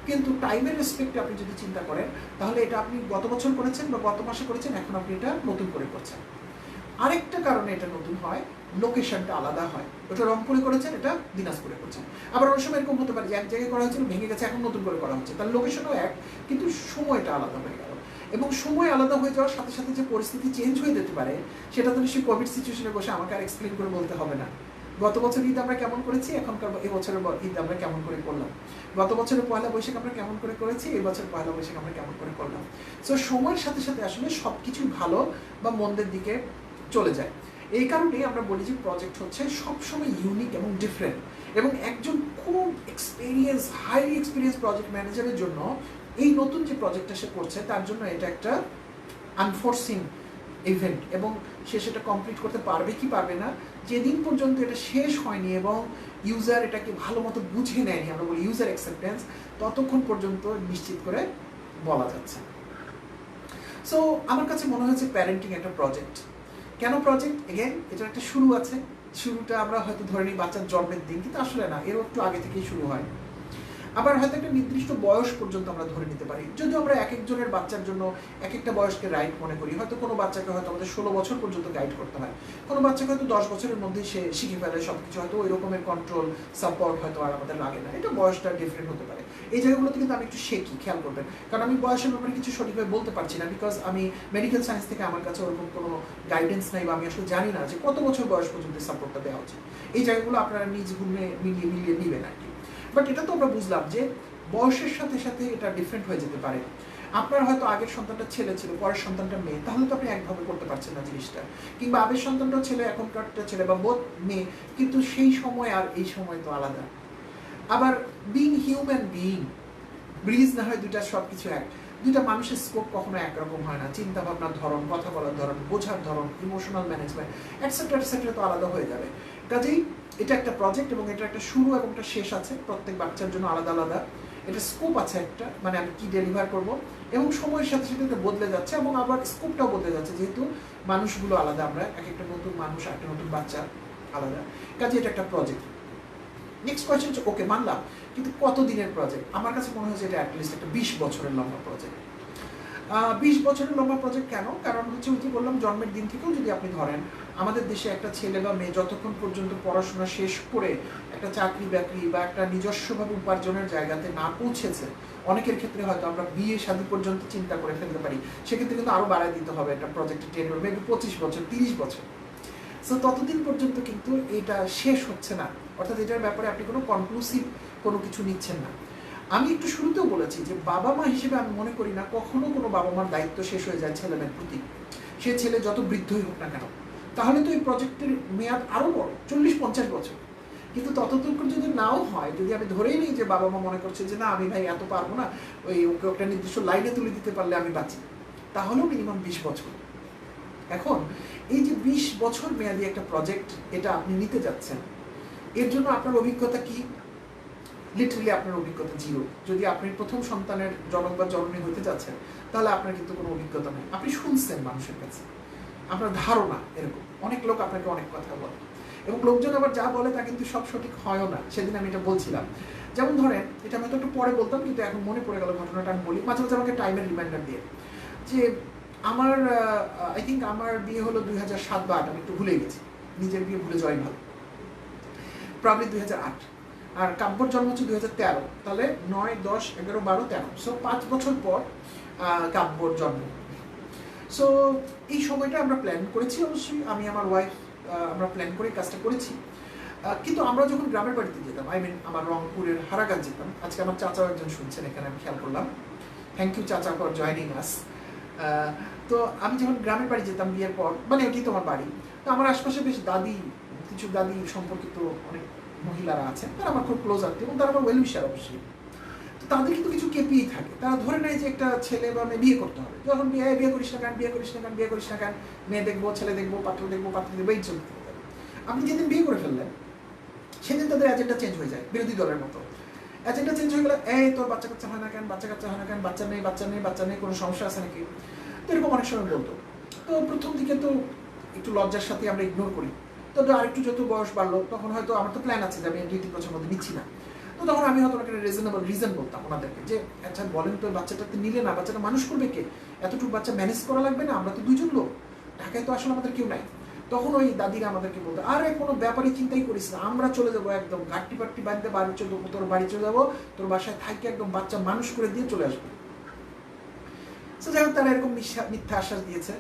কিন্তু টাইমের রেসপেক্টে আপনি যদি চিন্তা করেন তাহলে এটা আপনি গত বছর করেছেন বা গত মাসে করেছেন, এখন আপনি এটা নতুন করে করছেন। আরেকটা কারণে এটা নতুন হয়, লোকেশনটা আলাদা হয়। ওটা রংপুরে করেছেন, এটা দিনাজপুরে করছেন। আবার অনেক সময় এরকম হতে পারে যে এক জায়গায় করা হয়েছিল, ভেঙে গেছে, এখন নতুন করে করা হচ্ছে, তার লোকেশনও এক, কিন্তু সময়টা আলাদা হয়ে গেল। এবং সময় আলাদা হয়ে যাওয়ার সাথে সাথে যে পরিস্থিতি চেঞ্জ হয়ে যেতে পারে, সেটা তো নিশ্চয়ই কোভিড সিচুয়েশনে বসে আমাকে আর এক্সপ্লেন করে বলতে হবে না। গত বছর ঈদ আমরা কেমন করেছি, এখনকার এবছরের ঈদ আমরা কেমন করে করলাম, গত বছরের পয়লা বৈশাখ আমরা কেমন করে করেছি, এই বছর পয়লা বৈশাখ আমরা কেমন করে করলাম। সো সময়ের সাথে সাথে আসলে সব কিছু ভালো বা মন্দের দিকে চলে যায়। এই কারণেই আমরা বলি যে প্রজেক্ট হচ্ছে সবসময় ইউনিক এবং ডিফারেন্ট, এবং একজন খুব হাইলি এক্সপিরিয়েন্স প্রজেক্ট ম্যানেজারের জন্য এই নতুন যে প্রজেক্টটা সে করছে তার জন্য এটা একটা আনফোর্সিন ইভেন্ট, এবং সে সেটা কমপ্লিট করতে পারবে কি পারবে না, যেদিন পর্যন্ত এটা শেষ হয়নি এবং ইউজার এটাকে ভালো মতো বুঝে নেয়নি, আমরা বলি ইউজার অ্যাকসেপ্টেন্স, ততক্ষণ পর্যন্ত নিশ্চিত করে বলা যাচ্ছে। সো আমার কাছে মনে হয়েছে প্যারেন্টিং একটা প্রজেক্ট। কেন প্রজেক্ট? এগেন এটার একটা শুরু আছে, শুরুটা আমরা হয়তো ধরে নিই বাচ্চার জন্মের দিন, কিন্তু আসলে না, এরও একটু আগে থেকেই শুরু হয়। আবার হয়তো একটা নির্দিষ্ট বয়স পর্যন্ত আমরা ধরে নিতে পারি, যদিও আমরা এক একজনের বাচ্চার জন্য এক একটা বয়সকে রাইট মনে করি। হয়তো কোনো বাচ্চাকে হয়তো আমাদের 16 বছর পর্যন্ত গাইড করতে হয়, কোনো বাচ্চাকে হয়তো 10 বছরের মধ্যেই সে শিখে ফেলে সব কিছু, হয়তো ওই রকমের কন্ট্রোল সাপোর্ট হয়তো আর আমাদের লাগে না, এটা বয়সটা ডিফারেন্ট হতে পারে। এই জায়গাগুলোতে কিন্তু আমি একটু শেখি, খেয়াল করবেন, কারণ আমি বয়সের ব্যাপারে কিছু সঠিকভাবে বলতে পারছি না, বিকজ আমি মেডিকেল সায়েন্স থেকে আমার কাছে ওরকম কোনো গাইডেন্স নাই, বা আমি আসলে জানি না যে কত বছর বয়স পর্যন্ত সাপোর্টটা দেওয়া উচিত। এই জায়গাগুলো আপনারা নিজ গুণে মিলিয়ে নেবেন আর কি। বাট এটা তো আমরা বুঝলাম যে বয়সের সাথে সাথে এটা ডিফারেন্ট হয়ে যেতে পারে। আপনার হয়তো আগের সন্তানটা ছেলে ছিল, পরের সন্তানটা মেয়ে, তাহলে তো আপনি একভাবে করতে পারছেন না জিনিসটা। কিংবা আগের সন্তানটা ছেলে, এখনকারটা ছেলে, বা বোধ মেয়ে, কিন্তু সেই সময় আর এই সময় তো আলাদা। আবার বিং হিউম্যান বিইং, ব্রিজ না হয় দুইটা, সব কিছু এক, দুইটা মানুষের স্কোপ কখনো একরকম হয় না, চিন্তা ভাবনার ধরন, কথা বলার ধরন, বোঝার ধরন, ইমোশনাল ম্যানেজমেন্ট এটসেট্রা তো আলাদা হয়ে যাবে। কাজেই এটা একটা প্রজেক্ট, এবং এটা একটা শুরু এবং একটা শেষ আছে, প্রত্যেক বাচ্চার জন্য আলাদা আলাদা এটা স্কোপ আছে একটা, মানে আমি কি ডেলিভার করব, এবং সময়ের সাথে সাথে এটা বদলে যাচ্ছে, এবং আবার স্কোপটাও বদলে যাচ্ছে, যেহেতু মানুষগুলো আলাদা, আমরা এক একটা নতুন মানুষ, একটা নতুন বাচ্চা আলাদা। কাজে এটা একটা প্রজেক্ট। নেক্সট কোয়েশ্চেন হচ্ছে, ওকে মানলাম, কিন্তু কত দিনের প্রজেক্ট? আমার কাছে মনে হচ্ছে এটা অ্যাটলিস্ট একটা 20 বছরের লম্বা প্রজেক্ট। 20 বছরের লম্বা প্রজেক্ট কেন? কারণ হচ্ছে ওই যে বললাম, জন্মের দিন থেকেও যদি আপনি ধরেন, আমাদের দেশে একটা ছেলে বা মেয়ে যতক্ষণ পর্যন্ত পড়াশোনা শেষ করে একটা চাকরি বাকরি বা একটা নিজস্বভাবে উপার্জনের জায়গাতে না পৌঁছেছে, অনেকের ক্ষেত্রে হয়তো আমরা বিয়ে শাদী পর্যন্ত চিন্তা করে ফেলতে পারি, সেক্ষেত্রে কিন্তু আরও বাড়ায় দিতে হবে একটা প্রজেক্টের টেনিউর, মেবি 25 বছর 30 বছর। সো ততদিন পর্যন্ত কিন্তু এটা শেষ হচ্ছে না, অর্থাৎ এটার ব্যাপারে আপনি কোনো কনক্লুসিভ কোনো কিছু নিচ্ছেন না। আমি একটু শুরুতেও বলেছি যে বাবা মা হিসেবে আমি মনে করি না কখনো কোনো বাবা মার দায়িত্ব শেষ হয়ে যায় ছেলেমেয়ের প্রতি, সে ছেলে যত বৃদ্ধই হোক না কেন। তাহলে তো এই প্রজেক্টের মেয়াদ আরও বড়, 40-50 বছর। কিন্তু ততটুকু যদি নাও হয়, যদি আমি ধরেই নিই যে বাবা মা মনে করছে যে না, আমি ভাই এত পারবো না, ওকে একটা নির্দিষ্ট লাইনে তুলে দিতে পারলে আমি বাঁচি, তাহলেও মিনিমাম 20 বছর। এখন এই যে 20 বছর মেয়াদি একটা প্রজেক্ট এটা আপনি নিতে যাচ্ছেন, এর জন্য আপনার অভিজ্ঞতা কি? লিটারালি আপনার অভিজ্ঞতা জিরো। যদি আপনি প্রথম সন্তানের জনক বা জননী হতে যাচ্ছেন, তাহলে আপনার কিন্তু কোনো অভিজ্ঞতা নেই, আপনি শুনছেন মানুষের কাছে, আপনার ধারণা এরকম। অনেক লোক আপনাকে অনেক কথা বলে, এবং লোকজন আবার যা বলে তা কিন্তু সব সঠিক হয়ও না। সেদিন আমি এটা বলছিলাম, যেমন ধরেন, এটা আমি তো একটু পরে বলতাম, কিন্তু এখন মনে পড়ে গেল ঘটনাটা, আমি বলি। মাঝে মাঝে আমাকে টাইমের রিমাইন্ডার দিয়ে যে আমার আই থিঙ্ক আমার বিয়ে হলো 2007 বা 2008, আমি একটু ভুলে গেছি, নিজের বিয়ে ভুলে যাওয়াই ভালো, প্রবলি 2008। আর কাব্যর জন্ম হচ্ছে 2013, তাহলে 9, 10, 11, 12, 13, সো 5 বছর পর কাব্যর জন্ম। সো এই সময়টা আমরা প্ল্যান করেছি, অবশ্যই আমি আমার ওয়াইফ আমরা প্ল্যান করে কাজটা করেছি। কিন্তু আমরা যখন গ্রামের বাড়িতে যেতাম, আই মিন আমার রংপুরের হারাগাছ যেতাম, আজকে আমার চাচাও একজন শুনছেন এখানে, আমি খেয়াল করলাম, থ্যাংক ইউ চাচা ফর জয়নিং আস। তো আমি যখন গ্রামের বাড়ি যেতাম বিয়ের পর, মানে এটি তোমার বাড়ি, তো আমার আশপাশে বেশ কিছু দাদি সম্পর্কিত অনেক মহিলারা আছেন, তারা আমার খুব ক্লোজ আত্মীয়, এবং তারা আমার ওয়েল উইশার অবশ্যই। তো তাদের কিন্তু কিছু কেপিই থাকে, তারা ধরে নেয় যে একটা ছেলে বা মেয়ে বিয়ে করতে হবে, যখন বিয়ে করিস না কেন, বিয়ে করিস না কেন, বিয়ে করিস না কেন, মেয়ে দেখবো, ছেলে দেখবো, পাত্র দেখবো, এই চলতে থাকে। আপনি যেদিন বিয়ে করে ফেললেন, সেদিন তাদের এজেন্ডা চেঞ্জ হয়ে যায় বিরোধী দলের মতো, এজেন্ডা চেঞ্জ হয়ে গেলে এই তোর বাচ্চা কাচ্চা হয় না কেন, বাচ্চা কাচ্চা হয় না কেন, বাচ্চা নেই বাচ্চা নেই বাচ্চা নেই, কোনো সমস্যা আছে নাকি, তো এরকম অনেক সময় বলতো। তো প্রথম দিকে তো একটু লজ্জার সাথে আমরা ইগনোর করি। তো আরেকটু যত বয়স বাড়লো তখন হয়তো আমার তো প্ল্যান আছে যে আমি 2-3 বছরের মধ্যে নিচ্ছি না, তো তখন আমি হয়তো একটা রিজনেবল রিজন বলতাম ওনাদেরকে যে আচ্ছা বলেন তো বাচ্চাটাতে নিলে না, বাচ্চাটা মানুষ করবে কে, এতটুকু বাচ্চা ম্যানেজ করা লাগবে না, আমরা তো 2জন লোক, ঢাকায় তো আসলে আমাদের কেউ নাই। তখন ওই দাদিরা আমাদেরকে বলতো আরে কোনো ব্যাপারই চিন্তাই করিস না, আমরা চলে যাবো একদম ঘাটটি পাট্টি বাড়িতে বাড়ি চলে যাবো, তোর বাড়ি চলে যাবো, তোর বাসায় থাকি একদম বাচ্চা মানুষ করে দিয়ে চলে আসবো। তো যাই হোক তারা এরকম মিথ্যা আশ্বাস দিয়েছে।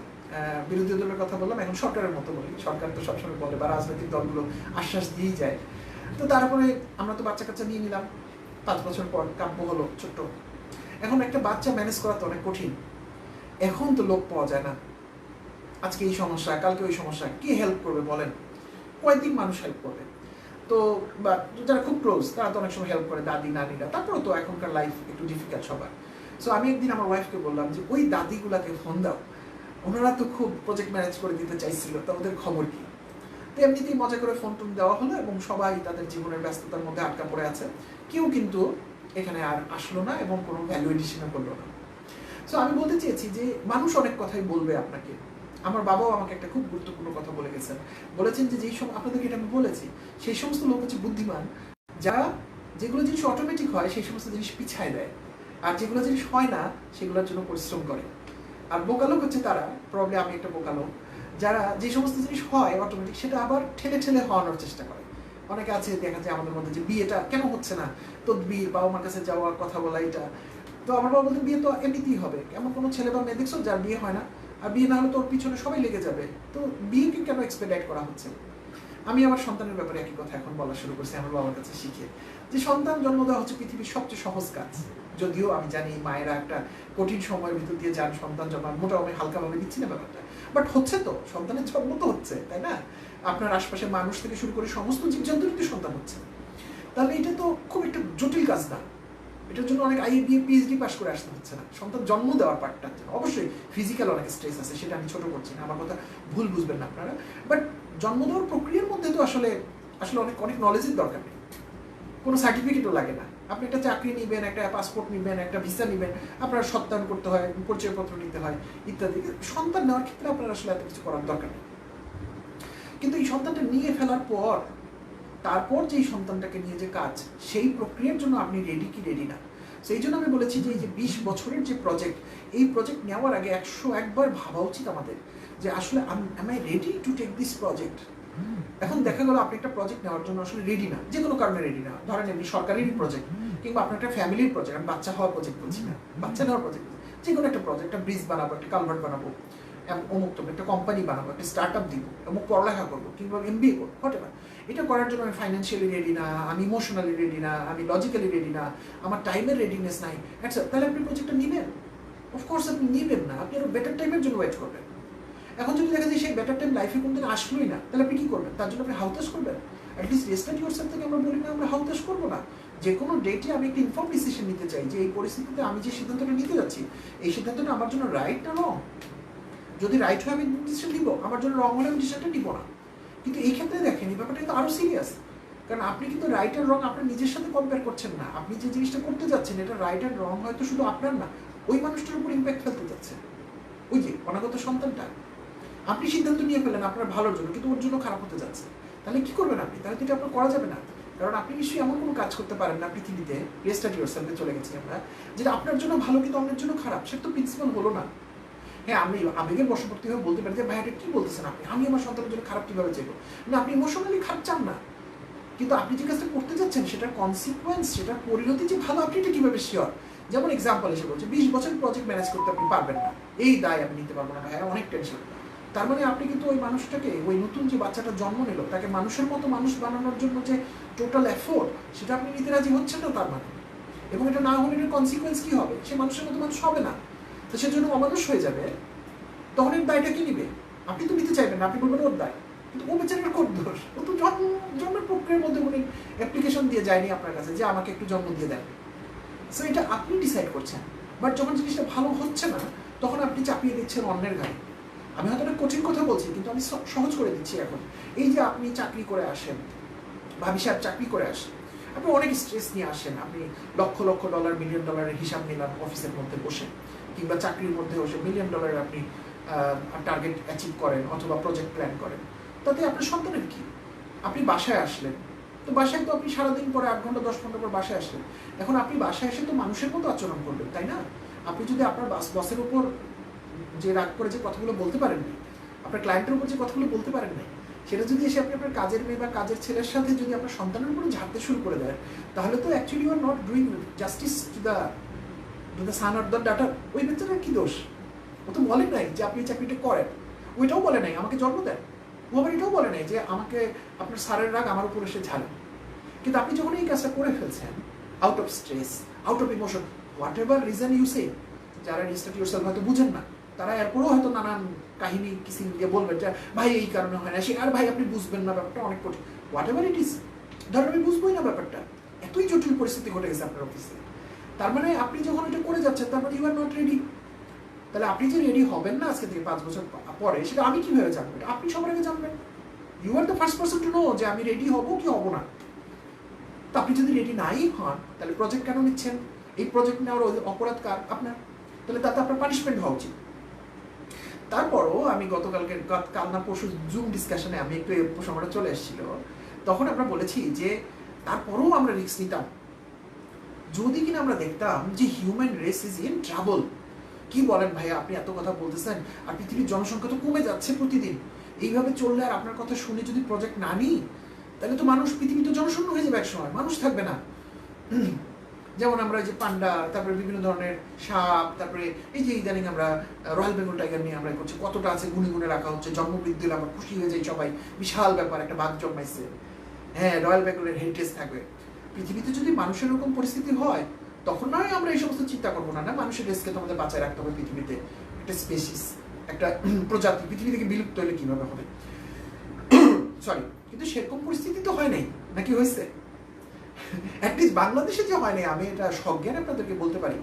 বিরোধী দলের কথা বললাম, এখন সরকারের মতো বলি, সরকার তো সবসময় বলে বা রাজনৈতিক দলগুলো আশ্বাস দিয়েই যায়। তো তারপরে আমরা তো বাচ্চা কাচ্চা নিয়ে নিলাম, 5 বছর পর কাব্য হলো ছোট্ট। এখন একটা বাচ্চা ম্যানেজ করা তো অনেক কঠিন, এখন তো লোক পাওয়া যায় না, আজকে এই সমস্যা কালকে ওই সমস্যা, কে হেল্প করবে বলেন, কয়েকদিন মানুষ হেল্প করবে। তো বা যারা খুব ক্লোজ তারা তো অনেক সময় হেল্প করে, দাদি নানিরা, তারপরে তো এখনকার লাইফ একটু ডিফিকাল্ট সবার। সো আমি একদিন আমার ওয়াইফকে বললাম যে ওই দাদিগুলাকে ফোন দাও, ওনারা তো খুব প্রজেক্ট ম্যানেজ করে দিতে চাইছিল, তো ওদের খবর কি। তো এমনিতেই মজা করে ফোন টোন দেওয়া হলো এবং সবাই তাদের জীবনের ব্যস্ততার মধ্যে আটকা পড়ে আছে, কেউ কিন্তু এখানে আর আসলো না এবং কোনো ভ্যালু এডিশনও করলো না। সো আমি বলতে চেয়েছি যে মানুষ অনেক কথাই বলবে আপনাকে। আমার বাবাও আমাকে একটা খুব গুরুত্বপূর্ণ কথা বলে গেছেন, বলেছেন যে যেই সময় আপনাদেরকে এটা আমি বলেছি, সেই সমস্ত লোক হচ্ছে বুদ্ধিমান যারা যেগুলো জিনিস অটোমেটিক হয় সেই সমস্ত জিনিস পিছায় দেয়, আর যেগুলো জিনিস হয় না সেগুলোর জন্য পরিশ্রম করে। আর বোকালোক হচ্ছে তারা, প্রবলেম আমি একটা বোকালোক, যারা যে সমস্ত জিনিস হয় অটোমেটিক সেটা আবার ঠেলে ঠেলে হওয়ানোর চেষ্টা করে। অনেকে আছে দেখা যায় আমাদের মধ্যে যে বিয়েটা কেন হচ্ছে না, তদবির বাবা মার কাছে যাওয়া কথা বলা এটা। তো আমার বাবা বলতেন বিয়ে তো এমনিতেই হবে, এমন কোনো ছেলে বা মেয়ে দেখছো যার বিয়ে হয় না, আর বিয়ে না হলে তোর পিছনে সবাই লেগে যাবে, তো বিয়েকে কেন এক্সপেক্ট করা হচ্ছে। আমি আমার সন্তানের ব্যাপারে একই কথা এখন বলা শুরু করছি আমার বাবার কাছে শিখে, যে সন্তান জন্ম দেওয়া হচ্ছে পৃথিবীর সবচেয়ে সহজ কাজ। যদিও আমি জানি মায়েরা একটা কঠিন সময়ের ভিতর দিয়ে যান সন্তান জন্ম, মোটামুটি হালকাভাবে দিচ্ছি না ব্যাপারটা, বাট হচ্ছে তো, সন্তানের জন্ম তো হচ্ছে, তাই না? আপনার আশপাশে মানুষ থেকে শুরু করে সমস্ত জীবজন্তুরই সন্তান হচ্ছে, তাহলে এটা তো খুব একটা জটিল কাজ না। এটার জন্য অনেক আইএ বিএ পিএইচডি পাস করে আসতে হচ্ছে না, সন্তান জন্ম দেওয়ার পার্টটা। অবশ্যই ফিজিক্যাল অনেক স্ট্রেস আছে, সেটা আমি ছোট করছি না, আমার কথা ভুল বুঝবেন না আপনারা, বাট জন্ম দেওয়ার প্রক্রিয়ার মধ্যে তো আসলে আসলে অনেক অনেক নলেজের দরকার নেই, কোনো সার্টিফিকেটও লাগে না। আপনি একটা চাকরি নেবেন, একটা পাসপোর্ট নেবেন, একটা ভিসা নেবেন, আপনার সত্যায়ন করতে হয়, পরিচয়পত্র নিতে হয় ইত্যাদি। সন্তান নেওয়ার ক্ষেত্রে আপনার আসলে এত কিছু করার দরকার নেই। কিন্তু এই সন্তানটা নিয়ে ফেলার পর তারপর যেই সন্তানটাকে নিয়ে যে কাজ, সেই প্রক্রিয়ার জন্য আপনি রেডি কি রেডি না। সেই জন্য আমি বলেছি যে এই যে 20 বছরের যে প্রজেক্ট, এই প্রজেক্ট নেওয়ার আগে 101 বার ভাবা উচিত আমাদের যে আসলে am I ready to take this project। এখন দেখা গেল আপনি একটা প্রজেক্ট নেওয়ার জন্য আসলে রেডি না, যে কোনো কারণে রেডি না, ধরেন এমনি সরকারেরই প্রজেক্ট কিংবা আপনার একটা ফ্যামিলির প্রজেক্ট, আমি বাচ্চা হওয়ার প্রজেক্ট বলছি না, বাচ্চা নেওয়ার প্রজেক্ট, যে কোনো একটা প্রজেক্ট, একটা ব্রিজ বানাবো, একটা কালভার্ট বানাবো, অমুক তো একটা কোম্পানি বানাবো, একটা স্টার্ট আপ দিব, অমুক পড়ালেখা করবো কিংবা এমবিএ করবো, হোয়াটএভার। এটা করার জন্য আমি ফাইন্যান্সিয়ালি রেডি না, আমি ইমোশনালি রেডি না, আমি লজিক্যালি রেডি না, আমার টাইমের রেডিনেস নাই, আচ্ছা তাহলে আপনি প্রজেক্টটা নেবেন? অফকোর্স আপনি নেবেন না, আপনি আরো বেটার টাইমের জন্য ওয়েট করবেন। এখন যদি দেখা যায় সেই বেটার টাইম লাইফে কোনদিন আসলোই না, তাহলে আপনি কি করবেন? তার জন্য আপনি হাউতাশ করবেন? অ্যাটলিস্ট রেস্টার্ট ইউরসেলফ থেকে আমরা বলি না আমরা হাউতাশ করবো না। যে কোনো ডেটে আমি একটা ইনফর্ম ডিসিশন নিতে চাই যে এই পরিস্থিতিতে আমি যে সিদ্ধান্তটা নিতে যাচ্ছি, এই সিদ্ধান্তটা আমার জন্য রাইট না রং। যদি রাইট হয় আমি ডিসিশন নিব, আমার জন্য রং হলে আমি ডিসিশনটা নিব না। কিন্তু এই ক্ষেত্রে দেখেন এই ব্যাপারটা কিন্তু আরও সিরিয়াস, কারণ আপনি কিন্তু রাইট আর রং আপনার নিজের সাথে কম্পেয়ার করছেন না। আপনি যে জিনিসটা করতে যাচ্ছেন এটা রাইট আর রং হয়তো শুধু আপনার না, ওই মানুষটার উপর ইম্প্যাক্ট ফেলতে যাচ্ছে, ওই যে অনাগত সন্তানটা। আপনি সিদ্ধান্ত নিয়ে ফেলেন আপনার ভালোর জন্য, কিন্তু ওর জন্য খারাপ হতে যাচ্ছে, তাহলে কি করবেন আপনি? তাহলে তো এটা আপনার করা যাবে না, কারণ আপনি নিশ্চয়ই এমন কোনো কাজ করতে পারেন না পৃথিবীতে, রেস্টার্ট ইউরসেলফে চলে গেছি আমরা, যেটা আপনার জন্য ভালো কিন্তু অন্যের জন্য খারাপ। সেটা তো প্রিন্সিপাল হলো না। হ্যাঁ, আমি আবেগের বশবর্তী হয়ে বলতে পারি যে ভাই এটা কি বলতেছেন আপনি, আমি আমার সন্তানের জন্য খারাপ কিভাবে চাইবো না, আপনি ইমোশনালি খারাপ চান না, কিন্তু আপনি যে কাজটা করতে যাচ্ছেন সেটার কনসিকুয়েন্স, সেটার পরিণতি যে ভালো, আপনি এটা কিভাবে শিওর? যেমন এক্সাম্পল এসে বলছে 20 বছর প্রজেক্ট ম্যানেজ করতে আপনি পারবেন না, এই দায় আপনি নিতে পারবেন না, ভাই অনেক টেনশন। তার মানে আপনি কিন্তু ওই মানুষটাকে, ওই নতুন যে বাচ্চাটা জন্ম নিল তাকে মানুষের মতো মানুষ বানানোর জন্য যে টোটাল এফোর্ট, সেটা আপনি নিতে রাজি হচ্ছেন না তার মানে। এবং এটা না হলে এর কনসিকুয়েন্স কি হবে? সে মানুষের মতো মানুষ হবে না, তো সেজন্য অমানুষ হয়ে যাবে। তখন এর দায়টা কি নিবে? আপনি তো নিতে চাইবেন না, আপনি বলবেন ওর দায়, কিন্তু ও বেচারের কোন দোষ? ও তো জন্মের প্রক্রিয়ার মধ্যে উনি অ্যাপ্লিকেশন দিয়ে যায়নি আপনার কাছে যে আমাকে একটু জন্ম দিয়ে দেন। সো এটা আপনি ডিসাইড করছেন, বাট যখন জিনিসটা ভালো হচ্ছে না তখন আপনি চাপিয়ে দিচ্ছেন অন্যের গায়ে। আমি হয়তো একটা কঠিন কথা বলছি, কিন্তু আমি সহজ করে দিচ্ছি এখন। এই যে আপনি চাকরি করে আসেন, ভাবি সাহেব চাকরি করে আসেন, আপনি অনেক স্ট্রেস নিয়ে আসেন, আপনি লক্ষ লক্ষ ডলার মিলিয়ন ডলারের হিসাব নিলাম অফিসের মধ্যে বসে, কিংবা চাকরির মধ্যে বসে মিলিয়ন ডলারের আপনি টার্গেট অ্যাচিভ করেন অথবা প্রজেক্ট প্ল্যান করেন। তাতে আপনার সন্তানের কি? আপনি বাসায় আসলেন, তো বাসায় তো আপনি সারাদিন পরে 8 ঘন্টা 10 ঘন্টা পর বাসায় আসলেন, এখন আপনি বাসায় এসে তো মানুষের মতো আচরণ করবেন, তাই না? আপনি যদি আপনার বসের উপর যে রাগ করে যে কথাগুলো বলতে পারেন না, আপনার ক্লায়েন্টের উপর যে কথাগুলো বলতে পারেন না, সেটা যদি এসে আপনি আপনার কাজের মেয়ে বা কাজের ছেলের সাথে যদি আপনার সন্তানের উপরে ঝাড়তে শুরু করে দেন, তাহলে তো actually you are not doing justice to the son or the daughter. ওই বাচ্চাটার কি দোষ? ও তো বলে নাই যে আপনি এই চাকরিটা করেন, ওইটাও বলে নাই আমাকে জন্ম দেন, ও আবার এটাও বলে নাই যে আমাকে আপনার স্যারের রাগ আমার উপর এসে ঝাড়েন। কিন্তু আপনি যখন এই কাজটা করে ফেলছেন out of stress, out of emotion, whatever reason you say, যারা রিস্টার্ট ইউরসেলফ হয়তো বুঝেন না, তারা এরপরেও হয়তো নানান কাহিনী কিসিং দিয়ে বলবেন যে ভাই এই কারণে হয় না, সে আর ভাই আপনি বুঝবেন না, ব্যাপারটা অনেক কঠিন, হোয়াট এভার ইট ইজ। ধরেন আমি বুঝবোই না ব্যাপারটা, এতই জটিল পরিস্থিতি ঘটে গেছে আপনার অফিসে, তার মানে আপনি যখন এটা করে যাচ্ছেন তার মানে ইউ আর নট রেডি। তাহলে আপনি যে রেডি হবেন না আজকে থেকে 5 বছর পরে, সেটা আমি কিভাবে জানবো? আপনি সবার আগে জানবেন। You are the first person to know যে আমি রেডি হবো কি হবো না। তো আপনি যদি রেডি নাই হন, তাহলে প্রজেক্ট কেন নিচ্ছেন? এই প্রজেক্ট নেওয়ার অপরাধ কার? আপনার। তাহলে তাতে আপনার পানিশমেন্ট হওয়া উচিত। তারপরও আমি কাল না পরশু জুম ডিসকাশনে আমি একটু সময়টা চলে এসেছিল, তখন আমরা বলেছি যে তারপরও আমরা রিস্ক নিতাম যদি কিনা আমরা দেখতাম যে human race is in trouble. কি বলেন ভাইয়া, আপনি এত কথা বলতেছেন, আর পৃথিবীর জনসংখ্যা তো কমে যাচ্ছে প্রতিদিন, এইভাবে চললে আর আপনার কথা শুনে যদি প্রজেক্ট না নিই, তাহলে তো মানুষ, পৃথিবী তো জনশূন্য হয়ে যাবে, এক সময় মানুষ থাকবে না। যেমন আমরা যে পান্ডা, তারপরে বিভিন্ন ধরনের সাপ, তারপরে এই যে ইদানিং আমরা রয়্যাল বেঙ্গল টাইগার নিয়ে আমরা করছি, কতটা আছে গুনে গুনে রাখা হচ্ছে, জন্মবৃদ্ধি হলে আমরা খুশি হয়ে যাই সবাই, বিশাল ব্যাপার, একটা বাঘ জন্মাইছে, হ্যাঁ রয়্যাল বেঙ্গলের হেরিটেজ থাকবে। পৃথিবীতে যদি মানুষের এরকম পরিস্থিতি হয়, তখন নয় আমরা এই সমস্ত চিন্তা করবো না, না মানুষের রেসকে তো আমাদের বাঁচায় রাখতে হবে, পৃথিবীতে একটা স্পেসিস, একটা প্রজাতি পৃথিবী থেকে বিলুপ্ত হলে কিভাবে হবে, সরি। কিন্তু সেরকম পরিস্থিতি তো হয় নাই, নাকি হয়েছে? অ্যাটলিস্ট বাংলাদেশে যে হয় নাই, আমি এটা সজ্ঞান আপনাদেরকে বলতে পারি,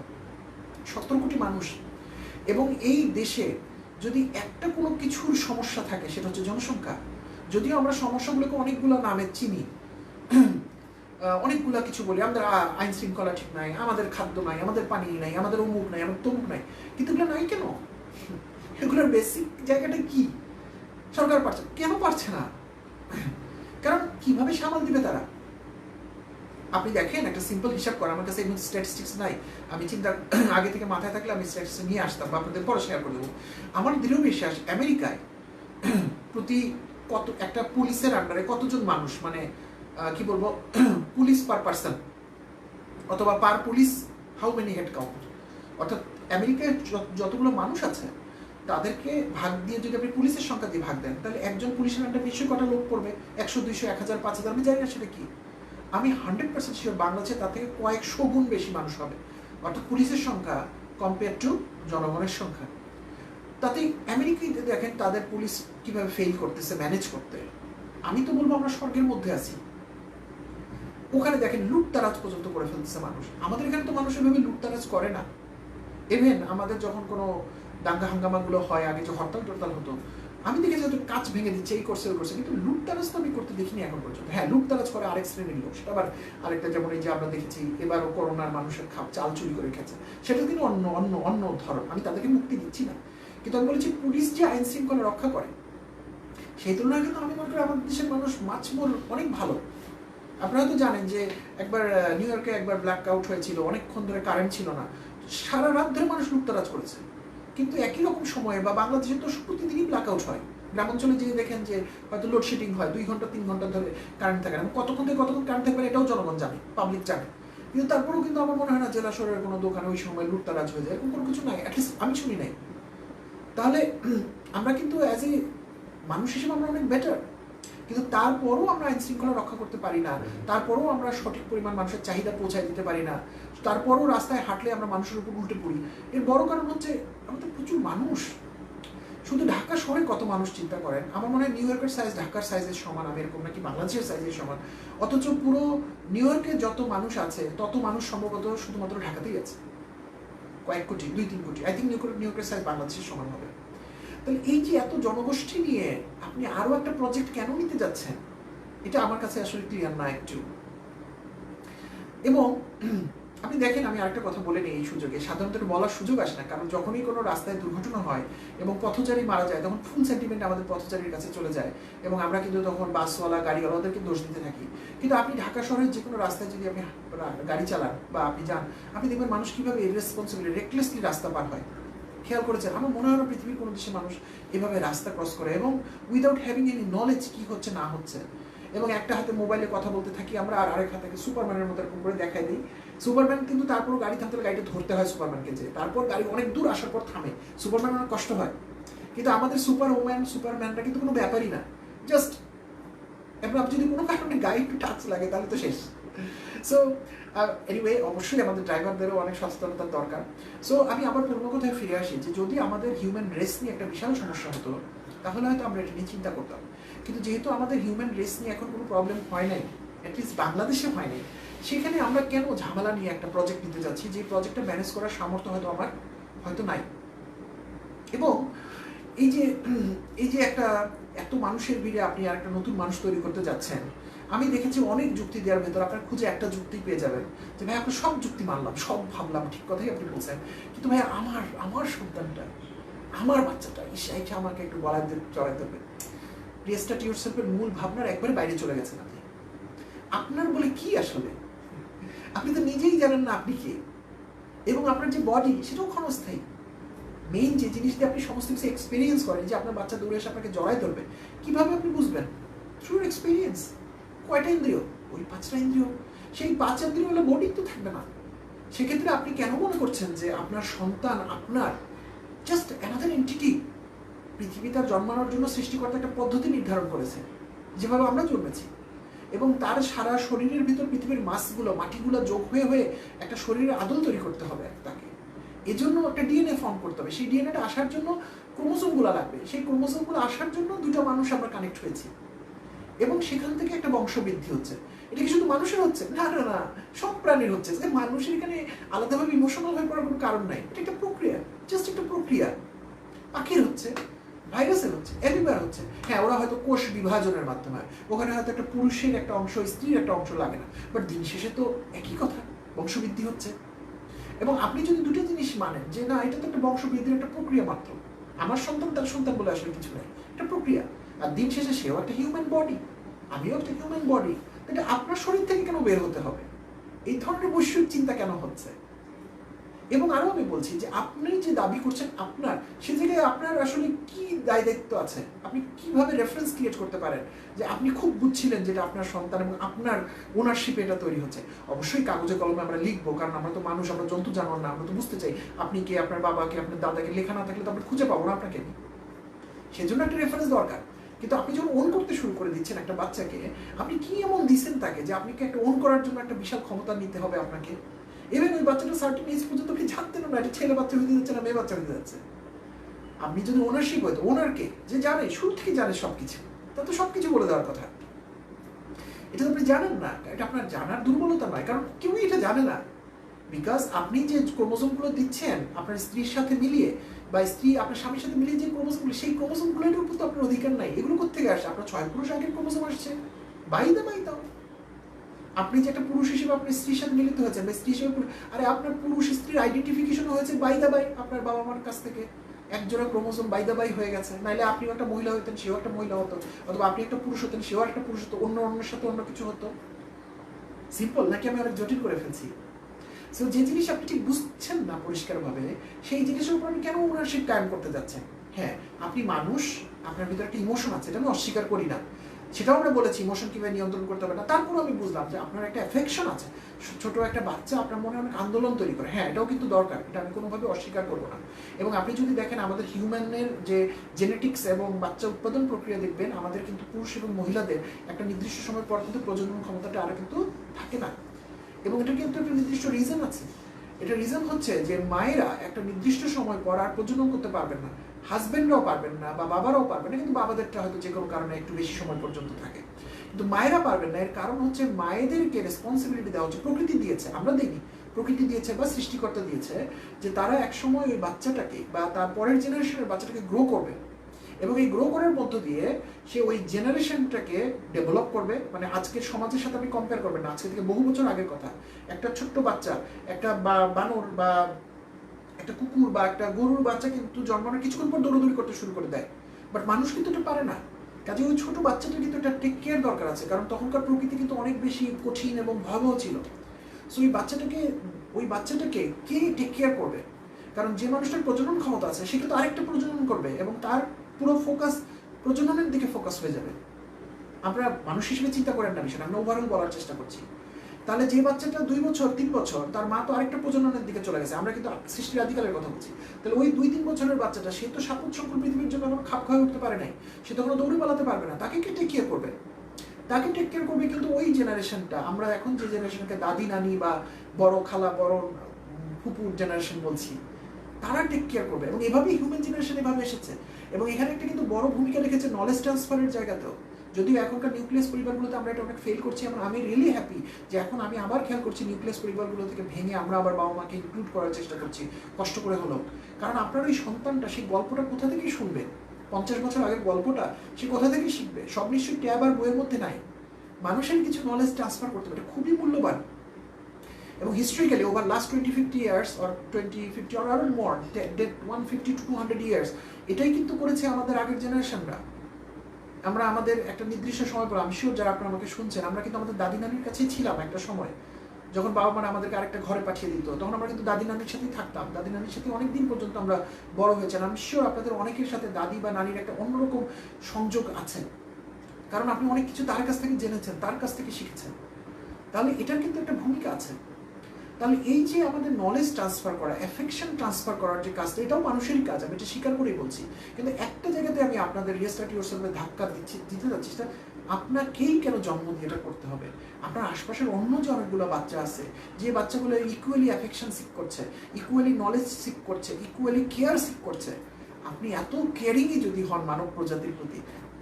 70 কোটি মানুষ, এবং এই দেশে যদি একটা কোনো কিছুর সমস্যা থাকে সেটা হচ্ছে জনসংখ্যা। যদিও আমরা সমস্যাগুলোকে অনেকগুলো নামে চিনি, অনেকগুলা কিছু বলি, আমাদের আইন শৃঙ্খলা ঠিক নাই, আমাদের খাদ্য নাই, আমাদের পানি নাই, আমাদের অমুক নাই, আমাদের তমুক নাই, কিন্তু এগুলো নাই কেন? এগুলোর বেসিক জায়গাটা কি? সরকার পারছে কেন? পারছে না কারণ কিভাবে সামাল দিবে তারা? আপনি দেখেন, একটা সিম্পল হিসাব করা, আমার কাছে এমন স্ট্যাটিস্টিক্স নাই, আমি চিন্তা আগে থেকে মাথায় থাকলে আমি স্ট্যাটিস্টিক্স নিয়ে আসতাম বা আপনাদের পরে শেয়ার করে দেবো। আমার দৃঢ় বিশ্বাস আমেরিকায় প্রতি একটা পুলিশের আন্ডারে কতজন মানুষ, মানে কি বলবো, পুলিশ পার পার্সন অথবা per police how many head count, অর্থাৎ আমেরিকায় যতগুলো মানুষ আছে তাদেরকে ভাগ দিয়ে যদি আপনি পুলিশের সংখ্যা দিয়ে ভাগ দেন, তাহলে একজন পুলিশের আন্ডারে নিশ্চয়ই কটা লোক পড়বে? 100, 200, 1000, 5000, আমি জানি না সেটা কি। আমি 100% শিওর বাংলাদেশে তার থেকে কয়েকশো গুণ বেশি মানুষ হবে, অর্থাৎ পুলিশের সংখ্যা কম্পেয়ার টু জনগণের সংখ্যা। তাতে আমেরিকায় দেখেন তাদের পুলিশ কিভাবে ফেল করতেছে ম্যানেজ করতে। আমি তো বলবো আমরা স্বর্গের মধ্যে আছি। ওখানে দেখেন লুটতারাজ পর্যন্ত করে ফেলতেছে মানুষ। আমাদের এখানে তো মানুষ এভাবে লুটতারাজ করে না। ইভেন আমাদের যখন কোনো দাঙ্গা হাঙ্গামাগুলো হয়, আগে যে হরতাল টরতাল হতো, আমি দেখেছি হয়তো কাজ ভেঙে দিচ্ছে, এই করছে ওই করছে, কিন্তু লুটতারাজ তো আমি করতে দেখিনি এখন পর্যন্ত। হ্যাঁ, লুটতারাজ করে আরেক শ্রেণীর লোক, সেটা আবার আরেকটা, যেমন এই যে আমরা দেখেছি এবারও করোনার মানুষের চাল চুরি করে খেয়েছে, সেটা কিন্তু অন্য অন্য অন্য ধরন, আমি তাদেরকে মুক্তি দিচ্ছি না। কিন্তু আমি বলেছি পুলিশ যে আইন শৃঙ্খলা রক্ষা করে, সেই তুলনায় কিন্তু আমি মনে করি আমাদের দেশের মানুষ মাছমোর অনেক ভালো। আপনারা তো জানেন যে একবার নিউ ইয়র্কে একবার ব্ল্যাক আউট হয়েছিল, অনেকক্ষণ ধরে কারেন্ট ছিল না, সারা রাত ধরে মানুষ লুটতারাজ করেছে। কিন্তু একই রকম সময়ে বা বাংলাদেশে তো প্রতিদিনই ব্ল্যাক আউট হয়, গ্রামাঞ্চলে যেয়ে দেখেন যে হয়তো লোডশেডিং হয়, 2 ঘন্টা 3 ঘন্টা ধরে কারেন্ট থাকে না, কতক্ষণ থেকে কতক্ষণ কারেন্ট থাকবে এটাও জনগণ জানে, পাবলিক জানে। কিন্তু তারপরেও কিন্তু আমার মনে হয় না জেলা শহরের কোনো দোকানে ওই সময় লুটতারাজ হয়ে যায়, এরকম কোনো কিছু নাই, অ্যাটলিস্ট আমি শুনি নাই। তাহলে আমরা কিন্তু অ্যাজ এ মানুষ হিসেবে আমরা অনেক বেটার, কিন্তু তারপরও আমরা আইন শৃঙ্খলা রক্ষা করতে পারি না, তারপরও আমরা সঠিক পরিমাণ মানুষের চাহিদা পৌঁছায় দিতে পারি না, তারপরও রাস্তায় হাঁটলে আমরা মানুষের উপর উল্টে পড়ি। এর বড় কারণ হচ্ছে আমাদের প্রচুর মানুষ। শুধু ঢাকা শহরে কত মানুষ চিন্তা করেন, আমার মনে হয় নিউ ইয়র্কের সাইজ ঢাকার সাইজের সমান, আমি এরকম নাকি বাংলাদেশের সাইজের সমান, অথচ পুরো নিউ ইয়র্কে যত মানুষ আছে তত মানুষ সম্ভবত শুধুমাত্র ঢাকাতেই আছে, কয়েক কোটি, 2-3 কোটি। আই থিঙ্ক নিউ ইয়র্কের সাইজ বাংলাদেশের সমান হবে। তাহলে এই যে এত জনগোষ্ঠী নিয়ে আপনি আরো একটা প্রজেক্ট কেন নিতে যাচ্ছেন, এটা আমার কাছে আসলে ক্লিয়ার না একটু। এবং আপনি দেখেন, আমি আরেকটা কথা বলে নিই এই সুযোগে, সাধারণত বলার সুযোগ আসে না, কারণ যখনই কোনো রাস্তায় দুর্ঘটনা হয় এবং পথচারী মারা যায় তখন ফুল সেন্টিমেন্ট আমাদের পথচারীর কাছে চলে যায় এবং আমরা কিন্তু তখন বাসওয়ালা গাড়িওয়ালা ওদেরকে দোষ দিতে থাকি। কিন্তু আপনি ঢাকা শহরের যে কোনো রাস্তায় যদি আপনি গাড়ি চালান বা আপনি যান, আপনি দেখবেন মানুষ কীভাবে ইররেসপন্সিবলি রেকলেসলি রাস্তা পার হয়। খেয়াল করেছেন? আমার মনে হয় না পৃথিবীর কোনো দেশে মানুষ এভাবে রাস্তা ক্রস করে এবং উইদাউট হ্যাভিং এনি নলেজ কী হচ্ছে না হচ্ছে। এবং একটা হাতে মোবাইলে কথা বলতে থাকি আমরা, আর আরেক হাতে সুপারম্যানের মতো এরকম করে দেখাই দিই। সুপারম্যান কিন্তু তারপর গাড়ি থামতে গাড়িটা ধরতে হয় সুপারম্যানকে, যে তারপর গাড়ি অনেক দূর আসার পর থামে, সুপারম্যান অনেক কষ্ট হয়। কিন্তু আমাদের সুপার ওম্যান সুপারম্যানরা কিন্তু কোনো ব্যাপারই না, জাস্ট এবার যদি কোনো কারণে গাড়ি একটু টাচ লাগে তাহলে তো শেষ। সো এনিওয়ে, অবশ্যই আমাদের ড্রাইভারদেরও অনেক সচেতনতার দরকার। সো আমি আবার পূর্ণ কথায় ফিরে আসি যে যদি আমাদের হিউম্যান রেস নিয়ে একটা বিশাল সমস্যা হতো তাহলে হয়তো আমরা এটা নিয়ে চিন্তা করতাম। কিন্তু যেহেতু আমাদের হিউম্যান রেস নিয়ে এখন কোনো প্রবলেম হয় নাই, অ্যাটলিস্ট বাংলাদেশে হয় নাই, সেখানে আমরা কেন ঝামেলা নিয়ে একটা প্রজেক্ট নিতে যাচ্ছি যে প্রজেক্টটা ম্যানেজ করার সামর্থ্য হয়তো আমার হয়তো নাই। এবং এই যে একটা এত মানুষের ভিড়ে আপনি আর একটা নতুন মানুষ তৈরি করতে যাচ্ছেন, আমি দেখেছি অনেক যুক্তি দেওয়ার ভেতর আপনার খুঁজে একটা যুক্তি পেয়ে যাবেন যে ভাই আপনার সব যুক্তি মানলাম, সব ভাবলাম, ঠিক কথাই আপনি বলছেন, কিন্তু ভাই আমার সন্তানটা, আমার বাচ্চাটা, এইটা আমাকে একটু গলায় চড়াইতে হবে। রিস্টার্ট ইয়োরসেলফের মূল ভাবনার একবারে বাইরে চলে গেছেন আপনি। আপনার বলে কি আসলে? আপনি তো নিজেই জানেন না আপনি কে, এবং আপনার যে বডি সেটাও ক্ষণস্থায়ী। মেইন যে জিনিস দিয়ে আপনি সমস্ত কিছু এক্সপিরিয়েন্স করেন, যে আপনার বাচ্চা দৌড়ে এসে আপনাকে জড়াই ধরবে, কিভাবে আপনি বুঝবেন? Through experience. কয়টা ইন্দ্রিয়? ওই 5টা ইন্দ্রিয়। সেই 5 ইন্দ্রিয় হলে বডি তো থাকবে না। সেক্ষেত্রে আপনি কেন মনে করছেন যে আপনার সন্তান আপনার জাস্ট অ্যানাদার এন্টিটি? পৃথিবী তার জন্মানোর জন্য সৃষ্টিকর্তা একটা পদ্ধতি নির্ধারণ করেছে, যেভাবে আমরা জন্মেছি, এবং তার সারা শরীরের ভিতর পৃথিবীর মাসগুলো, মাটিগুলো যোগ হয়ে হয়ে একটা শরীরের আদল তৈরি করতে হবে তাকে। এজন্য একটা ডিএনএ ফর্ম করতে হবে, সেই ডিএনএটা আসার জন্য ক্রোমোসোমগুলো লাগবে, সেই ক্রোমোসোমগুলো আসার জন্য দুটো মানুষ আমরা কানেক্ট হয়েছি, এবং সেখান থেকে একটা বংশবৃদ্ধি হচ্ছে। এটা কি শুধু মানুষের হচ্ছে? না না না, সব প্রাণীর হচ্ছে। মানুষের এখানে আলাদাভাবে ইমোশনাল হয়ে পড়ার কোনো কারণ নাই, এটা একটা প্রক্রিয়া, জাস্ট একটা প্রক্রিয়া। পাখির হচ্ছে, ভাইরাসের হচ্ছে, এভিবার হচ্ছে। হ্যাঁ, ওরা হয়তো কোষ বিভাজনের মাধ্যমে, ওখানে হয়তো একটা পুরুষের একটা অংশ, স্ত্রীর একটা অংশ লাগে না, বাট দিন শেষে তো একই কথা, বংশবৃদ্ধি হচ্ছে। এবং আপনি যদি দুটো জিনিস মানেন যে না, এটা তো একটা বংশবৃদ্ধির একটা প্রক্রিয়া মাত্র, আমার সন্তান তার সন্তান বলে আসলে কিছু নেই, একটা প্রক্রিয়া, আর দিন শেষে সেও একটা হিউম্যান বডি, আমিও একটা হিউম্যান বডি, এটা আপনার শরীর থেকে কেন বের হতে হবে? এই ধরনের বৈশ্বিক চিন্তা কেন হচ্ছে? এবং আরো আমি বলছি যে আপনি যে দাবি করছেন আপনার, সে জায়গায় আপনার আসলে কি দায় দায়িত্ব আছে? আপনি কিভাবে রেফারেন্স ক্রিয়েট করতে পারেন যে আপনি খুব বুঝছিলেন যেটা আপনার সন্তান এবং আপনার ওনারশিপে এটা তৈরি হচ্ছে? অবশ্যই কাগজে কলমে আমরা লিখবো, কারণ আমরা তো মানুষ, আমরা জন্তু জানোয়ার না, আমরা তো বুঝতে চাই আপনি কে, আপনার বাবাকে, আপনার দাদাকে। লেখা না থাকলে তো আমরা খুঁজে পাবো না আপনাকে, সেজন্য একটা রেফারেন্স দরকার। কিন্তু আপনি যখন ওন করতে শুরু করে দিচ্ছেন একটা বাচ্চাকে, আপনি কি এমন দিচ্ছেন তাকে যে আপনাকে একটা ওন করার জন্য একটা বিশাল ক্ষমতা নিতে হবে আপনাকে? ইভেন ওই বাচ্চাটা সার্টেন এজ পর্যন্ত আপনি জানতেন না এটা ছেলে বাচ্চা হতে যাচ্ছে না মেয়ে বাচ্চা হতে যাচ্ছে। আপনি যদি ওনারশিপ হইতো, ওনারকে যে জানে, শুরু থেকে জানে সবকিছু, তা তো সবকিছু বলে দেওয়ার কথা। এটা তো আপনি জানেন না, এটা আপনার জানার দুর্বলতা নয়, কারণ কেউই এটা জানে না। বিকজ আপনি যে ক্রোমোসোমগুলো দিচ্ছেন আপনার স্ত্রীর সাথে মিলিয়ে, বা স্ত্রী আপনার স্বামীর সাথে মিলিয়ে যে ক্রোমোসোমগুলো, সেই ক্রোমোসোমগুলোর উপর তো আপনার অধিকার নাই। এগুলো কোথেকে আসে? আপনার 6 পুরুষ আগের ক্রোমোসোম আসছে, বাই দাও। আপনি যে একটা পুরুষ হিসেবে আপনার স্ত্রীর সাথে মিলিত হয়েছেন, বা স্ত্রী হিসেবে, আরে আপনার পুরুষ স্ত্রীর আইডেন্টিফিকেশন হয়েছে বাই আপনার বাবা মার কাছ থেকে, একজোড়া ক্রোমোসোম বাই হয়ে গেছে। নাইলে আপনিও একটা মহিলা হতেন, সেও একটা মহিলা হতো, অথবা আপনি একটা পুরুষ হতেন, সেও একটা পুরুষ হতো, অন্যের সাথে অন্য কিছু হতো। সিম্পল নাকি আমি অনেক জটিল করে ফেলছি? সো যে জিনিস আপনি ঠিক বুঝছেন না পরিষ্কারভাবে, সেই জিনিসের উপর আপনি কেন ওনারশিপ কায়েম করতে যাচ্ছেন? হ্যাঁ, আপনি মানুষ, আপনার ভিতরে একটা ইমোশন আছে, এটা আমি অস্বীকার করি না, সেটাও আমরা বলেছি ইমোশন কিভাবে নিয়ন্ত্রণ করতে হবে না। তারপরেও আমি বুঝলাম যে আপনার একটা অ্যাফেকশন আছে, ছোট একটা বাচ্চা আপনার মনে অনেক আন্দোলন তৈরি করে। হ্যাঁ, এটাও কিন্তু দরকার, এটা আমি কোনোভাবে অস্বীকার করবো না। এবং আপনি যদি দেখেন আমাদের হিউম্যানের যে জেনেটিক্স এবং বাচ্চা উৎপাদন প্রক্রিয়া, দেখবেন আমাদের কিন্তু পুরুষ এবং মহিলাদের একটা নির্দিষ্ট সময় পর কিন্তু প্রজনন ক্ষমতাটা আরও কিন্তু থাকে না। এবং এটা কিন্তু একটা নির্দিষ্ট রিজন আছে। এটা রিজন হচ্ছে যে মায়েরা একটা নির্দিষ্ট সময় পর আর প্রজনন করতে পারবেন না, হাজবেন্ডরাও পারবেন না, বা বাবারাও পারবেন না, কিন্তু বাবাদেরটা হয়তো যে কোনো কারণে একটু বেশি সময় পর্যন্ত থাকে, কিন্তু মায়েরা পারবেন না। এর কারণ হচ্ছে মায়েদেরকে রেসপন্সিবিলিটি দেওয়া হচ্ছে, প্রকৃতি দিয়েছে, আমরা দেইনি, প্রকৃতি দিয়েছে বা সৃষ্টিকর্তা দিয়েছে, যে তারা একসময় ওই বাচ্চাটাকে বা তার পরের জেনারেশনের বাচ্চাটাকে গ্রো করবে, এবং এই গ্রো করার মধ্য দিয়ে সে ওই জেনারেশনটাকে ডেভেলপ করবে। মানে আজকের সমাজের সাথে আপনি কম্পেয়ার করবেন না, আজকে থেকে বহু বছর আগের কথা। একটা ছোট্ট বাচ্চা, একটা বানর বা একটা কুকুর বা একটা গরুর বাচ্চা কিন্তু জন্মানোর কিছুক্ষণ পর দৌড়দৌড়ি করতে শুরু করে দেয়, বাট মানুষ কিন্তু এটা পারে না। কাজে ওই ছোট বাচ্চাটা কিন্তু একটা টেক কেয়ার দরকার আছে, কারণ তখনকার প্রকৃতি কিন্তু অনেক বেশি কঠিন এবং ভয়াবহ ছিল। সো ওই বাচ্চাটাকে কে টেক কেয়ার করবে? কারণ যে মানুষটার প্রজনন ক্ষমতা আছে সে কিন্তু আরেকটা প্রজনন করবে এবং তার পুরো ফোকাস প্রজননের দিকে ফোকাস হয়ে যাবে। আমরা মানুষ হিসেবে চিন্তা করেন না বিষয়টা, আমরা ওভারঅল বলার চেষ্টা করছি। তাহলে যে বাচ্চাটা 2 বছর 3 বছর, তার মা তো আরেকটা প্রজননের দিকে চলে গেছে, আমরা কিন্তু সৃষ্টির আদিকালের কথা বলছি। তাহলে ওই 2-3 বছরের বাচ্চাটা সে তো সাপোজ সংকুল পৃথিবীর জন্য এখন খাপ খাওয়া উঠতে পারে নাই, সে তখন দৌড়ে পালাতে পারবে না, তাকে কে টেক কেয়ার করবে? তাকে টেক কেয়ার করবে কিন্তু ওই জেনারেশনটা, আমরা এখন যে জেনারেশনকে দাদি নানি বা বড় খালা বড় ফুপুর জেনারেশন বলছি, তারা টেক কেয়ার করবে। এবং এভাবেই হিউম্যান জেনারেশন এভাবে এসেছে। এবং এখানে একটা কিন্তু বড় ভূমিকা রেখেছে নলেজ ট্রান্সফারের জায়গাতেও। যদিও এখনকার নিউক্লিয়াস পরিবারগুলোতে আমরা এটা অনেক ফেল করছি, এবং আমি রিয়েলি হ্যাপি যে এখন আমি আবার খেয়াল করছি নিউক্লিয়াস পরিবারগুলো থেকে ভেঙে আমরা আবার বাবা মাকে ইনক্লুড করার চেষ্টা করছি, কষ্ট করে হলেও। কারণ আপনার ওই সন্তানটা সেই গল্পটা কোথা থেকেই শুনবে? 50 বছর আগের গল্পটা সে কোথা থেকে শিখবে? সব নিশ্চয়ই ট্যাব আর বইয়ের মধ্যে নাই। মানুষের কিছু নলেজ ট্রান্সফার করতে পারে, খুবই মূল্যবান। এবং historically over last 20-50 years or 20-50 or আরো মোর 150-200 ইয়ার্স এটাই কিন্তু করেছে আমাদের আগের জেনারেশনরা। আমরা আমাদের একটা নির্দিষ্ট সময় পর, আমি শিওর যারা আপনারা আমাকে শুনছেন, আমরা কিন্তু আমাদের দাদি নানির কাছেই ছিলাম একটা সময়। যখন বাবা মারা আমাদেরকে আরেকটা ঘরে পাঠিয়ে দিত, তখন আমরা কিন্তু দাদি নানির সাথেই থাকতাম। দাদি নানির সাথে অনেক দিন পর্যন্ত আমরা বড় হয়েছেন। আমি শিওর আপনাদের অনেকের সাথে দাদি বা নানির একটা অন্যরকম সংযোগ আছে, কারণ আপনি অনেক কিছু তার কাছ থেকে জেনেছেন, তার কাছ থেকে শিখেছেন। তাহলে এটার কিন্তু একটা ভূমিকা আছে। তাহলে এই যে আমাদের নলেজ ট্রান্সফার করা, অ্যাফেকশন ট্রান্সফার করার যে কাজটা, এটাও মানুষেরই কাজ, আমি এটা স্বীকার করেই বলছি। কিন্তু একটা জায়গাতে আমি আপনাদের রিস্টার্ট ইয়োরসেলফে ধাক্কা দিতে যাচ্ছি, সেটা আপনাকেই কেন জন্ম দিয়ে এটা করতে হবে? আপনার আশপাশের অন্য যে অনেকগুলো বাচ্চা আছে, যে বাচ্চাগুলো ইকুয়ালি অ্যাফেকশন সিক করছে, ইকুয়ালি নলেজ সিক করছে, ইকুয়ালি কেয়ার সিক করছে, আপনি এত কেয়ারিংই যদি হন মানব প্রজাতির প্রতি,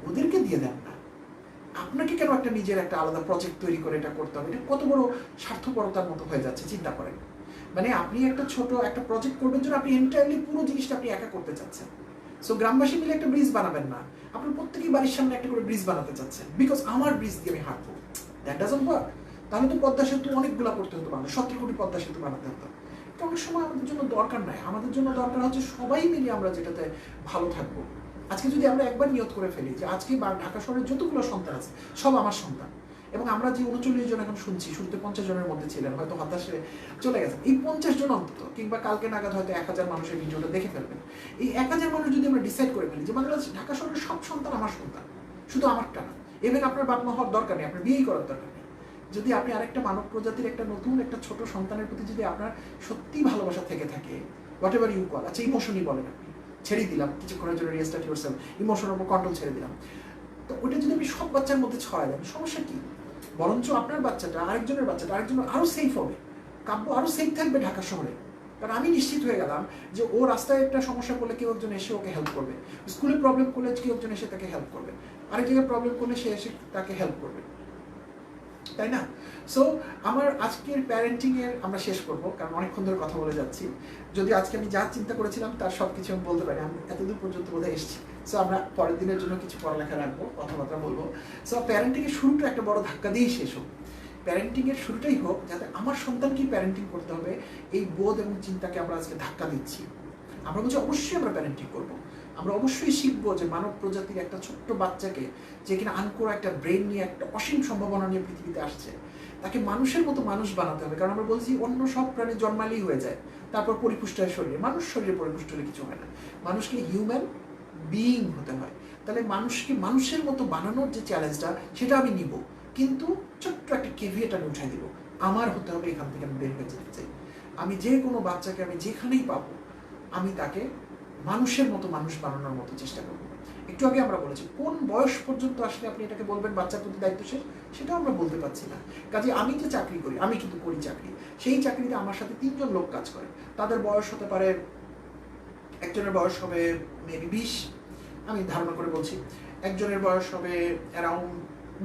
ওদেরকে দিয়ে দেন না। আপনাকে কেন একটা নিজের একটা আলাদা প্রজেক্ট তৈরি করে এটা করতে হবে? এটা কত বড় স্বার্থপরতার মতো হয়ে যাচ্ছে, চিন্তা করেন। মানে আপনি একটা ছোট একটা প্রজেক্ট করবেন জন্য আপনি এন্টায়ারলি পুরো জিনিসটা আপনি একা করতে চাচ্ছেন। সো গ্রামবাসী মিলে একটা ব্রিজ বানাবেন না, আপনি প্রত্যেকেই বাড়ির সামনে একটা করে ব্রিজ বানাতে চাচ্ছেন, বিকজ আমার ব্রিজ দিয়ে আমি হাঁটবো। That doesn't work. তাহলে তো পদ্মা সেতু অনেকগুলো করতে হতো, বাংলা 17 কোটি পদ্মা সেতু বানাতে হতো। এটা অনেক সময় আমাদের জন্য দরকার নাই। আমাদের জন্য দরকার হচ্ছে সবাই মিলে আমরা যেটাতে ভালো থাকবো। আজকে যদি আমরা একবার নিয়ত করে ফেলি যে আজকে ঢাকা শহরের যতগুলো সন্তান আছে সব আমার সন্তান, এবং আমরা যে 39 জন এখন শুনছি, শুরুতে 50 জনের মধ্যে ছিলেন, হয়তো হতাশে চলে গেছেন, এই 50 জন অন্তত, কিংবা কালকে নাগাদ হয়তো 1000 মানুষের ভিডিওটা দেখে ফেলবেন। এই 1000 মানুষ যদি আমরা ডিসাইড করে ফেলি যে বাংলাদেশ ঢাকা শহরের সব সন্তান আমার সন্তান, শুধু আমারটা না, ইভেন আপনার বাপ মা হওয়ার দরকার নেই, আপনার বিয়েই করার দরকার নেই, যদি আপনি আরেকটা মানব প্রজাতির একটা নতুন একটা ছোট সন্তানের প্রতি যদি আপনার সত্যি ভালোবাসা থেকে থাকে, হোয়াট এভার ইউ কল, আচ্ছা ইমোশনই বলেন, আপনি ছেড়ে দিলাম কিছুক্ষণের জন্য, রিস্টার্ট ইয়োরসেলফ, ইমোশনের উপর কন্ট্রোল ছেড়ে দিলাম, তো ওটা যদি আপনি সব বাচ্চার মধ্যে ছড়ায় দেন, সমস্যা কি? বরঞ্চ আপনার বাচ্চাটা আরেকজনের আরো সেফ হবে, কাব্য আরো সেফ থাকবে ঢাকা শহরে। কারণ আমি নিশ্চিত হয়ে গেলাম যে ও রাস্তায় একটা সমস্যা করলে কেউ একজন এসে ওকে হেল্প করবে, স্কুলে প্রবলেম করলে কেউ একজন এসে তাকে হেল্প করবে, আরেক জায়গায় প্রবলেম করলে সে এসে তাকে হেল্প করবে, তাই না? সো আমার আজকের প্যারেন্টিংয়ের আমরা শেষ করবো, কারণ অনেকক্ষণ ধরে কথা বলে যাচ্ছি। যদি আজকে আমি যা চিন্তা করেছিলাম তার সব কিছু আমি বলতে পারি, আমি এতদূর পর্যন্ত বোধহয় এসেছি। সো আমরা পরের দিনের জন্য কিছু পড়ালেখা রাখবো, কথাবার্তা বলবো। সো প্যারেন্টিংয়ের শুরুটা একটা বড় ধাক্কা দিয়েই শেষ হোক। প্যারেন্টিংয়ের শুরুটাই হোক যাতে আমার সন্তানকেই প্যারেন্টিং করতে হবে, এই বোধ এবং চিন্তাকে আমরা আজকে ধাক্কা দিচ্ছি। আমরা বলছি অবশ্যই আমরা প্যারেন্টিং করবো, আমরা অবশ্যই শিখবো যে মানব প্রজাতির একটা ছোট্ট বাচ্চাকে, যে কিনা আনকোরা একটা ব্রেন নিয়ে, একটা অসীম সম্ভাবনা নিয়ে পৃথিবীতে আসছে, তাকে মানুষের মতো মানুষ বানাতে হবে। কারণ আমরা বলছি অন্য সব প্রাণী জন্মালেই হয়ে যায়, তারপর পরিপুষ্ট হয় শরীরে, মানুষ শরীরে পরিপুষ্ট হলে কিছু হয় না, মানুষকে হিউম্যান বিইং হতে হয়। তাহলে মানুষকে মানুষের মতো বানানোর যে চ্যালেঞ্জটা, সেটা আমি নিব, কিন্তু ছোট্ট একটা কেভিয়েট আমি উঠাই দিব, আমার হতে হবে এখান থেকে আমি বের হয়ে যেতে চাই। আমি যে কোনো বাচ্চাকে আমি যেখানেই পাবো, আমি তাকে মানুষের মতো মানুষ বানানোর মতো চেষ্টা করবো। একটু আগে আমরা বলেছি কোন বয়স পর্যন্ত আসলে আপনি এটাকে বলবেন বাচ্চার প্রতি দায়িত্বশীল, সেটাও আমরা বলতে পারছি না। কাজে আমি যে চাকরি করি, আমি কিন্তু করি চাকরি, সেই চাকরিতে আমার সাথে 3 জন লোক কাজ করে। তাদের বয়স হতে পারে, একজনের বয়স হবে মেবি 20, আমি ধারণা করে বলছি, একজনের বয়স হবে অ্যারাউন্ড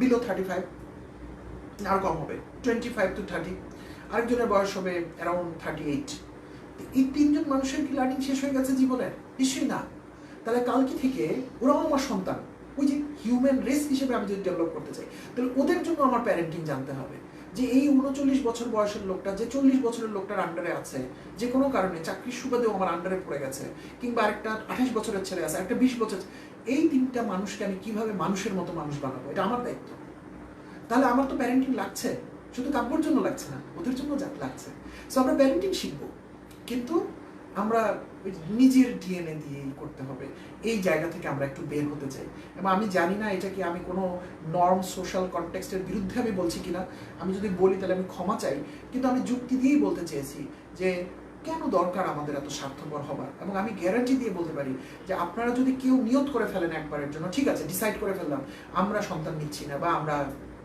বিলো 35, আর কম হবে 25 to 30, আরেকজনের বয়স হবে অ্যারাউন্ড 38। এই 3 জন মানুষের কি লার্নিং শেষ হয়ে গেছে জীবনে? নিশ্চয়ই না। তাহলে কালকে থেকে ওরাও আমার সন্তান, ওই যে হিউম্যান রেস হিসেবে আমি যদি ডেভেলপ করতে চাই, তাহলে ওদের জন্য আমার প্যারেন্টিং জানতে হবে। যে এই 39 বছর বয়সের লোকটা যে 40 বছরের লোকটার আন্ডারে আছে, যে কোনো কারণে চাকরির সুবাদেও আমার আন্ডারে পড়ে গেছে, কিংবা আরেকটা 28 বছরের ছেলে আছে, একটা 20 বছর, এই তিনটা মানুষকে আমি কিভাবে মানুষের মতো মানুষ বানাবো, এটা আমার দায়িত্ব। তাহলে আমার তো প্যারেন্টিং লাগছে, শুধু কাব্যর জন্য লাগছে না, ওদের জন্য লাগছে। সো আমরা প্যারেন্টিং শিখবো, কিন্তু আমরা নিজের ডিএনএ দিয়েই করতে হবে। এই জায়গা থেকে আমরা একটু বের হতে চাই। এবং আমি জানি না এটা কি আমি কোনো নর্ম সোশ্যাল কনটেক্সটের বিরুদ্ধে আমি বলছি কিনা, আমি যদি বলি তাহলে আমি ক্ষমা চাই, কিন্তু আমি যুক্তি দিয়েই বলতে চেয়েছি যে কেন দরকার আমাদের এত স্বার্থপর হবার। এবং আমি গ্যারান্টি দিয়ে বলতে পারি যে আপনারা যদি কেউ নিয়ত করে ফেলেন একবারের জন্য, ঠিক আছে ডিসাইড করে ফেললাম আমরা সন্তান নিচ্ছি না বা আমরা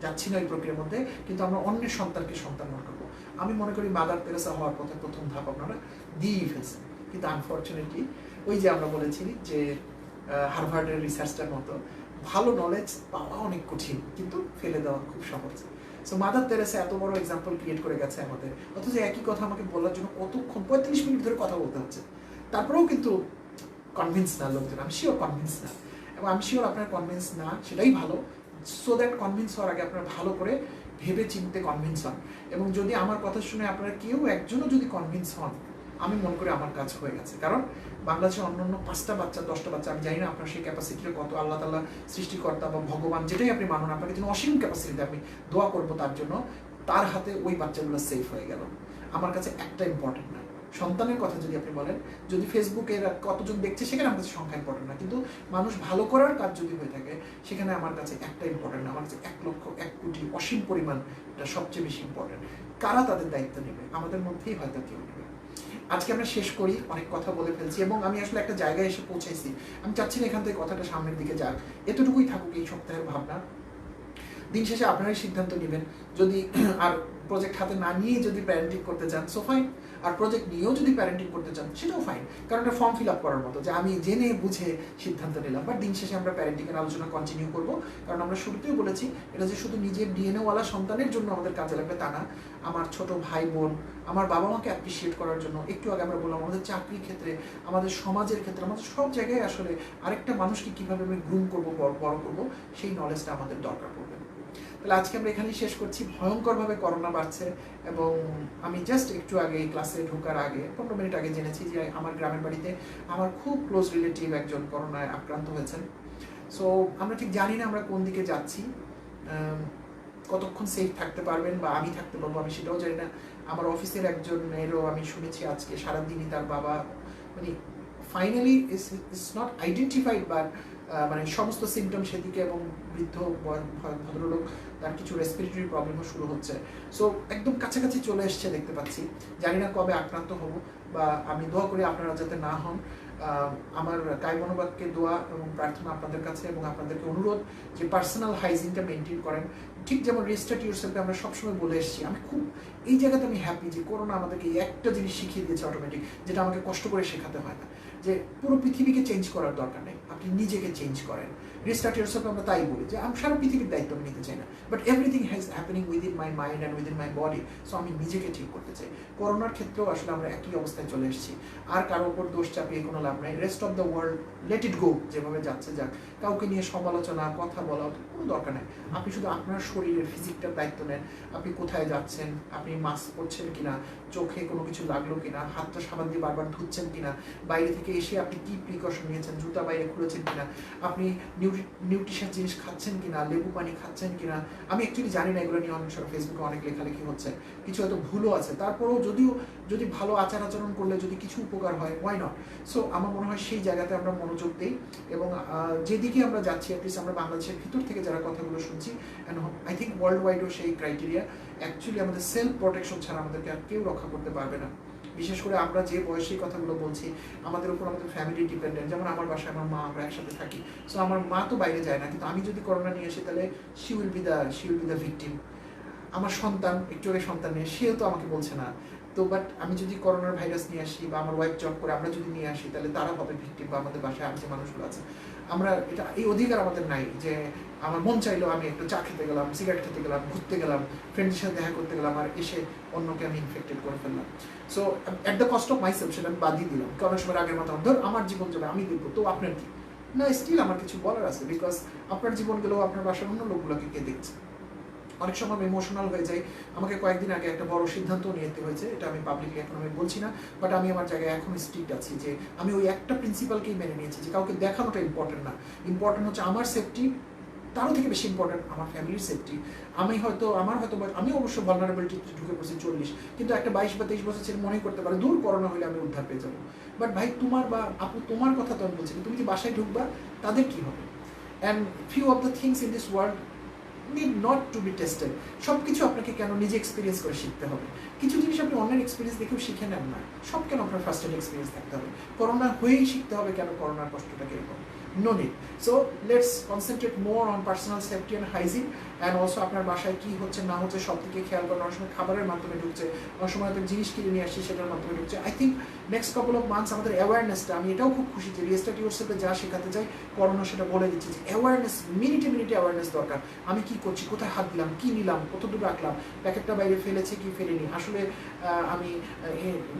যাচ্ছি না ওই প্রক্রিয়ার মধ্যে, কিন্তু আমরা অন্যের সন্তানকে সন্তান মনে করবো, আমি মনে করি মাদার তেরেসা হওয়ার পথে প্রথম ধাপ আপনারা দিয়েই ফেলছেন। কিন্তু আনফর্চুনেটলি ওই যে আমরা বলেছি যে হার্ভার্ডের রিসার্চটার মতো ভালো নলেজ পাওয়া অনেক কঠিন, কিন্তু ফেলে দেওয়া খুব সহজ। সো মাদার তেরেসা এত বড় এক্সাম্পল ক্রিয়েট করে গেছে আমাদের, অথচ একই কথা আমাকে বলার জন্য কতক্ষণ 45 মিনিট ধরে কথা বলতে হচ্ছে, তারপরেও কিন্তু কনভিন্স না লোকজন। আমি শিওর কনভিন্স না, এবং আমি শিওর আপনার কনভিন্স না, সেটাই ভালো। সো দ্যাট কনভিন্স হওয়ার আগে আপনারা ভালো করে ভেবে চিনতে কনভিন্স হন। এবং যদি আমার কথা শুনে আপনারা কেউ একজনও যদি কনভিন্স হন, আমি মনে করি আমার কাজ হয়ে গেছে। কারণ বাংলাদেশের অন্যান্য 5টা বাচ্চা 10টা বাচ্চা, আমি জানি না আপনার সেই ক্যাপাসিটির কত, আল্লাহ তাআলা সৃষ্টিকর্তা বা ভগবান যেটাই আপনি মানুন, আপনাকে যেন অসীম ক্যাপাসিটিতে আমি দোয়া করবো তার জন্য, তার হাতে ওই বাচ্চাগুলো সেফ হয়ে গেল। আমার কাছে একটা ইম্পর্টেন্ট না। সন্তানের কথা যদি আপনি বলেন, যদি ফেসবুকে কতজন দেখছে সেখানে আমার কাছে সংখ্যা ইম্পর্টেন্ট না, কিন্তু মানুষ ভালো করার কাজ যদি হয়ে থাকে সেখানে আমার কাছে একটা ইম্পর্টেন্ট না, আমার কাছে 1 লক্ষ 1 কোটি অসীম পরিমাণ এটা সবচেয়ে বেশি ইম্পর্টেন্ট। কারা তাদের দায়িত্ব নেবে? আমাদের মধ্যেই হয়তো কেউ নেবে। আজকে আমরা শেষ করি, অনেক কথা বলে ফেলছি এবং আমি আসলে একটা জায়গায় এসে পৌঁছাইছি। আমি চাচ্ছি না এখান থেকে কথাটা সামনের দিকে যাক, এতটুকুই থাকুক এই সপ্তাহের ভাবনা। দিন শেষে আপনারাই সিদ্ধান্ত নেবেন। যদি আর প্রজেক্ট হাতে না নিয়ে যদি প্যারেন্টিং করতে চান সো ফাইন, আর প্রজেক্ট নিয়েও যদি প্যারেন্টিং করতে চান সেটাও ফাইন, কারণ এটা ফর্ম ফিল আপ করার মতো যে আমি জেনে বুঝে সিদ্ধান্ত নিলাম। বাট দিন শেষে আমরা প্যারেন্টিংয়ের আলোচনা কন্টিনিউ করবো, কারণ আমরা শুরুতেও বলেছি এটা যে শুধু নিজের ডিএনএওয়ালা সন্তানের জন্য আমাদের কাজে লাগবে তা না, আমার ছোট ভাই বোন, আমার বাবা মাকে অ্যাপ্রিসিয়েট করার জন্য, একটু আগে আমরা বললাম আমাদের চাকরির ক্ষেত্রে, আমাদের সমাজের ক্ষেত্রে, আমাদের সব জায়গায় আসলে আরেকটা মানুষকে কীভাবে আমি গ্রুম করবো, বড় করবো, সেই নলেজটা আমাদের দরকার পড়বে। তাহলে আজকে আমরা এখানেই শেষ করছি। ভয়ঙ্করভাবে করোনা বাড়ছে এবং আমি জাস্ট একটু আগে ক্লাসে ঢোকার আগে 15 মিনিট আগে জেনেছি যে আমার গ্রামের বাড়িতে আমার খুব ক্লোজ রিলেটিভ একজন করোনায় আক্রান্ত হয়েছেন। সো আমরা ঠিক জানি না আমরা কোন দিকে যাচ্ছি, কতক্ষণ সেফ থাকতে পারবেন বা আমি থাকতে পারবো আমি সেটাও জানি না। আমার অফিসের একজনেরও আমি শুনেছি আজকে সারাদিনই তার বাবা মানে finally it's not identified, but মানে সমস্ত সিমটম সেদিকে, এবং বৃদ্ধ ভদ্রলোক তার কিছু রেসপিরেটরি প্রবলেমও শুরু হচ্ছে। সো একদম কাছাকাছি চলে এসছে দেখতে পাচ্ছি। জানি না কবে আক্রান্ত হব, বা আমি দোয়া করি আপনারা যাতে না হন। আমার কায় মনোবাক্যে দোয়া এবং প্রার্থনা আপনাদের কাছে, এবং আপনাদেরকে অনুরোধ যে পার্সোনাল হাইজিনটা মেনটেন করেন। ঠিক যেমন রেস্টার্ট ইউরসেলফে আমরা সবসময় বলে এসেছি, আমি খুব এই জায়গাতে আমি হ্যাপি যে করোনা আমাদেরকে একটা জিনিস শিখিয়ে দিয়েছে অটোমেটিক, যেটা আমাকে কষ্ট করে শেখাতে হয় না, যে পুরো পৃথিবীকে চেঞ্জ করার দরকার নেই, আপনি নিজেকে চেঞ্জ করেন। রেস্টার্ট ইউরসেলফে আমরা তাই বলি যে আমি সারা পৃথিবীর দায়িত্ব আমি নিতে চাই না, but everything has happening within my mind and within my body. So আমি নিজেকে ঠিক করতে চাই। করোনার ক্ষেত্রেও আসলে আমরা একই অবস্থায় চলে এসেছি, আর কারো ওপর দোষ চাপিয়ে কোনো লাভ নাই। Rest of the world let it go, যেভাবে যাচ্ছে যাক। কাউকে নিয়ে সমালোচনা কথা বলা কোনো দরকার নেই। আপনি শুধু আপনার শরীরের ফিজিকটার দায়িত্ব নেন। আপনি কোথায় যাচ্ছেন, আপনি মাস্ক পরছেন কিনা, চোখে কোনো কিছু লাগলো কিনা, হাতটা সাবান দিয়ে বারবার ধুচ্ছেন কিনা, বাইরে থেকে এসে আপনি কি প্রিকশন নিয়েছেন, জুতা বাইরে খুলেছেন কিনা, আপনি নিউট্রিশন জিনিস খাচ্ছেন কিনা, লেবু পানি খাচ্ছেন কিনা। আমি অ্যাকচুয়ালি জানি না, এগুলো নিয়ে অনেক সময় ফেসবুকে অনেক লেখালেখি হচ্ছে, কিছু হয়তো ভুলও আছে। তারপরেও যদি ভালো আচার আচরণ করলে যদি কিছু উপকার হয়, ওয়াই নট। সো আমার মনে হয় সেই জায়গাতে আমরা মনোযোগ দিই, এবং যেদিকে আমরা যাচ্ছি অ্যাটলিস্ট আমরা বাংলাদেশের ভিতর থেকে যারা কথাগুলো শুনছি, অ্যান্ড আই থিঙ্ক ওয়ার্ল্ড ওয়াইডও সেই ক্রাইটেরিয়া, অ্যাকচুয়ালি আমাদের সেলফ প্রোটেকশন ছাড়া আমাদেরকে আর কেউ রক্ষা করতে পারবে না। বিশেষ করে আমরা যে বয়সে কথাগুলো বলছি, আমাদের উপর আমাদের ফ্যামিলি ডিপেন্ডেন্ট। যেমন আমার বাসায় আমার মা, আমরা একসাথে থাকি। সো আমার মা তো বাইরে যায় না, কিন্তু আমি যদি করোনা নিয়ে আসি তাহলে she will be the victim. আমার সন্তান, একটু আগে সন্তান নিয়ে, সেও তো আমাকে বলছে না তো, বাট আমি যদি করোনার ভাইরাস নিয়ে আসি বা আমার ওয়াইফ জব করে আমরা যদি নিয়ে আসি, তাহলে তারা হবে ভিকটিম, বা আমাদের বাসায় আর যে মানুষগুলো আছে। আমরা এটা এই অধিকার আমাদের নাই যে আমার মন চাইলো আমি একটু চা খেতে গেলাম, সিগারেট খেতে গেলাম, ঘুরতে গেলাম, ফ্রেন্ডের সাথে দেখা করতে গেলাম, আর এসে অন্যকে আমি ইনফেক্টেড করে ফেললাম। So at the cost of myself সেটা আমি বাদই দিলাম। অনেক সময় আগের মতো ধর আমার জীবন যাবে আমি দেখবো, তো আপনার কি না, স্টিল আমার কিছু বলার আছে, বিকজ আপনার জীবন গেলেও আপনার বাসার অন্য লোকগুলোকে কে দেখছে। অনেক সময় আমি ইমোশনাল হয়ে যাই। আমাকে কয়েকদিন আগে একটা বড় সিদ্ধান্ত নিতে হয়েছে, এটা আমি পাবলিকলি এখন আমি বলছি না, বাট আমি আমার জায়গায় এখন স্ট্রিক্ট আছি যে আমি ওই একটা প্রিন্সিপালকেই মেনে নিয়েছি যে কাউকে দেখানোটা ইম্পর্টেন্ট না, ইম্পর্টেন্ট হচ্ছে আমার সেফটি, তারও থেকে বেশি ইম্পর্টেন্ট আমার ফ্যামিলির সেফটি। আমি অবশ্য ভালনারেবিলিটিতে ঢুকে পড়ছি 40, কিন্তু একটা 22 বা 23 বছর ছেলে মনেই করতে পারে দূর করোনা হলে আমি উদ্ধার পেয়ে যাবো। বাট ভাই তোমার বা আপু তোমার কথা তো আমি বলছি, তুমি যে বাসায় ঢুকবা তাদের কি হবে? And few of the things in this world need not to be tested. সব কিছু আপনাকে কেন নিজে এক্সপিরিয়েন্স করে শিখতে হবে? কিছু জিনিস আপনি অন্যের এক্সপিরিয়েন্স দেখেও শিখে নেন না, সব কেন আপনার ফার্স্ট হ্যান্ড এক্সপিরিয়েন্স থাকতে হবে? করোনা হয়েই শিখতে হবে কেন করোনার কষ্টটা কিরকম? No need. So let's concentrate more on personal safety and hygiene, and also আপনার বাসায় কী হচ্ছে না হচ্ছে সব দিকে খেয়াল করেন। অনেক সময় খাবারের মাধ্যমে ঢুকছে, অনেক সময় হয়তো জিনিস কিনে নিয়ে আসছি সেটার মাধ্যমে ঢুকছে। I think next couple of months আমাদের অ্যাওয়ারনেসটা, আমি এটাও খুব খুশি যে রিস্টার্ট ইউরসেলফে যা শেখাতে চাই করোনা সেটা বলে দিচ্ছি যে অ্যাওয়ারনেস, মিনিটে মিনিটে অ্যাওয়ারনেস দরকার। আমি কী করছি, কোথায় হাত দিলাম, কী নিলাম, কত দূর রাখলাম, প্যাকেটটা বাইরে ফেলেছে কি ফেলেনি, আসলে আমি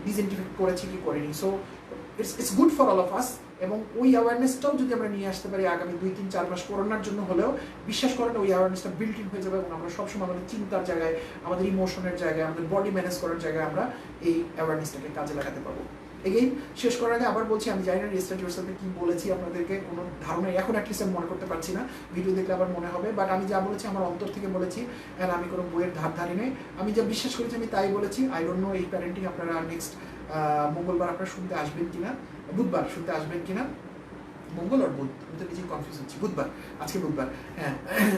ডিসইনফেক্ট করেছি কি করিনি। So it's good for all of us. এবং ওই অ্যাওয়ারনেসটাও যদি আমরা নিয়ে আসতে পারি আগামী 2-3-4 মাস করোনার জন্য হলেও, বিশ্বাস করেন ওই অ্যাওয়ারনেসটা বিল্ট ইন হয়ে যাবে এবং আমরা সবসময় আমাদের চিন্তার জায়গায়, আমাদের ইমোশনের জায়গায়, আমাদের বডি ম্যানেজ করার জায়গায় আমরা এই অ্যাওয়ারনেসটাকে কাজে লাগাতে পারবো। এগেইন শেষ করার আগে আবার বলছি, আমি জানি না রিস্টার্ট ইউরসেলফে কি বলেছি আপনাদেরকে, কোনো ধারণা এখন অ্যাটলিস্ট আমি মনে করতে পারছি না, ভিডিও দেখলে আবার মনে হবে, বাট আমি যা বলেছি আমার অন্তর থেকে বলেছি, অ্যান্ড আমি কোনো বইয়ের ধারি নেই, আমি যা বিশ্বাস করেছি আমি তাই বলেছি। আই ডোন্ট নো এই প্যারেন্টিং আপনারা নেক্সট মঙ্গলবার আপনারা শুনতে আসবেন কিনা, বুধবার শুনতে আসবেন কিনা, মঙ্গল আর বুধ, আমি তো নিজে কনফিউজ হচ্ছি, বুধবার, আজকে বুধবার, হ্যাঁ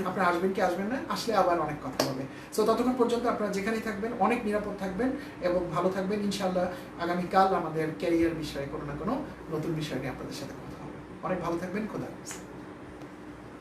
আপনারা আসবেন কি আসবেন না, আসলে আবার অনেক কথা হবে। সো ততক্ষণ পর্যন্ত আপনারা যেখানেই থাকবেন অনেক নিরাপদ থাকবেন এবং ভালো থাকবেন। ইনশাআল্লাহ আগামীকাল আমাদের ক্যারিয়ার বিষয়ে কোনো না কোনো নতুন বিষয় নিয়ে আপনাদের সাথে কথা হবে। অনেক ভালো থাকবেন, খোদা হাফেজ।